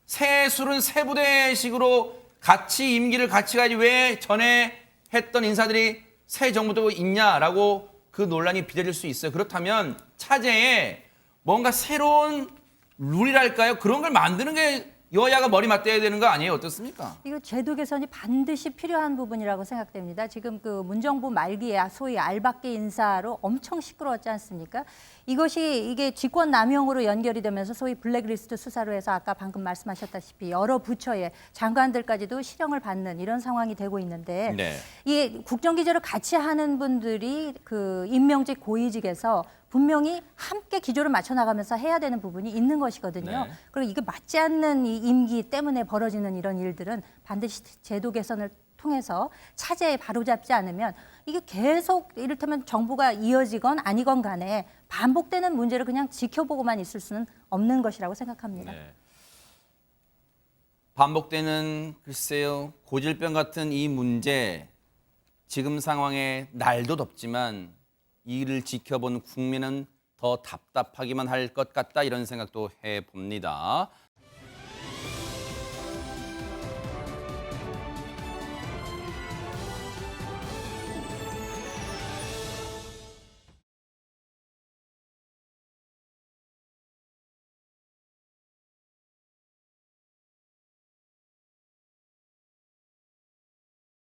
새 술은 새 부대식으로 같이 임기를 같이 가지 왜 전에 했던 인사들이 새 정부도 있냐라고 그 논란이 빚어질 수 있어요. 그렇다면 차제에 뭔가 새로운 룰이랄까요? 그런 걸 만드는 게 여야가 머리 맞대야 되는 거 아니에요? 어떻습니까? 이거 제도 개선이 반드시 필요한 부분이라고 생각됩니다. 지금 그 문정부 말기에 소위 알박기 인사로 엄청 시끄러웠지 않습니까? 이게 직권 남용으로 연결이 되면서 소위 블랙리스트 수사로 해서 아까 방금 말씀하셨다시피 여러 부처의 장관들까지도 실형을 받는 이런 상황이 되고 있는데 이 국정기조를 같이 하는 분들이 그 임명직 고위직에서 분명히 함께 기조를 맞춰 나가면서 해야 되는 부분이 있는 것이거든요. 그리고 이게 맞지 않는 이 임기 때문에 벌어지는 이런 일들은 반드시 제도 개선을 통해서 차제에 바로잡지 않으면 이게 계속 이를테면 정부가 이어지건 아니건 간에 반복되는 문제를 그냥 지켜보고만 있을 수는 없는 것이라고 생각합니다. 반복되는 글쎄요 고질병 같은 이 문제 지금 상황에 날도 덥지만 이를 지켜본 국민은 더 답답하기만 할 것 같다 이런 생각도 해봅니다.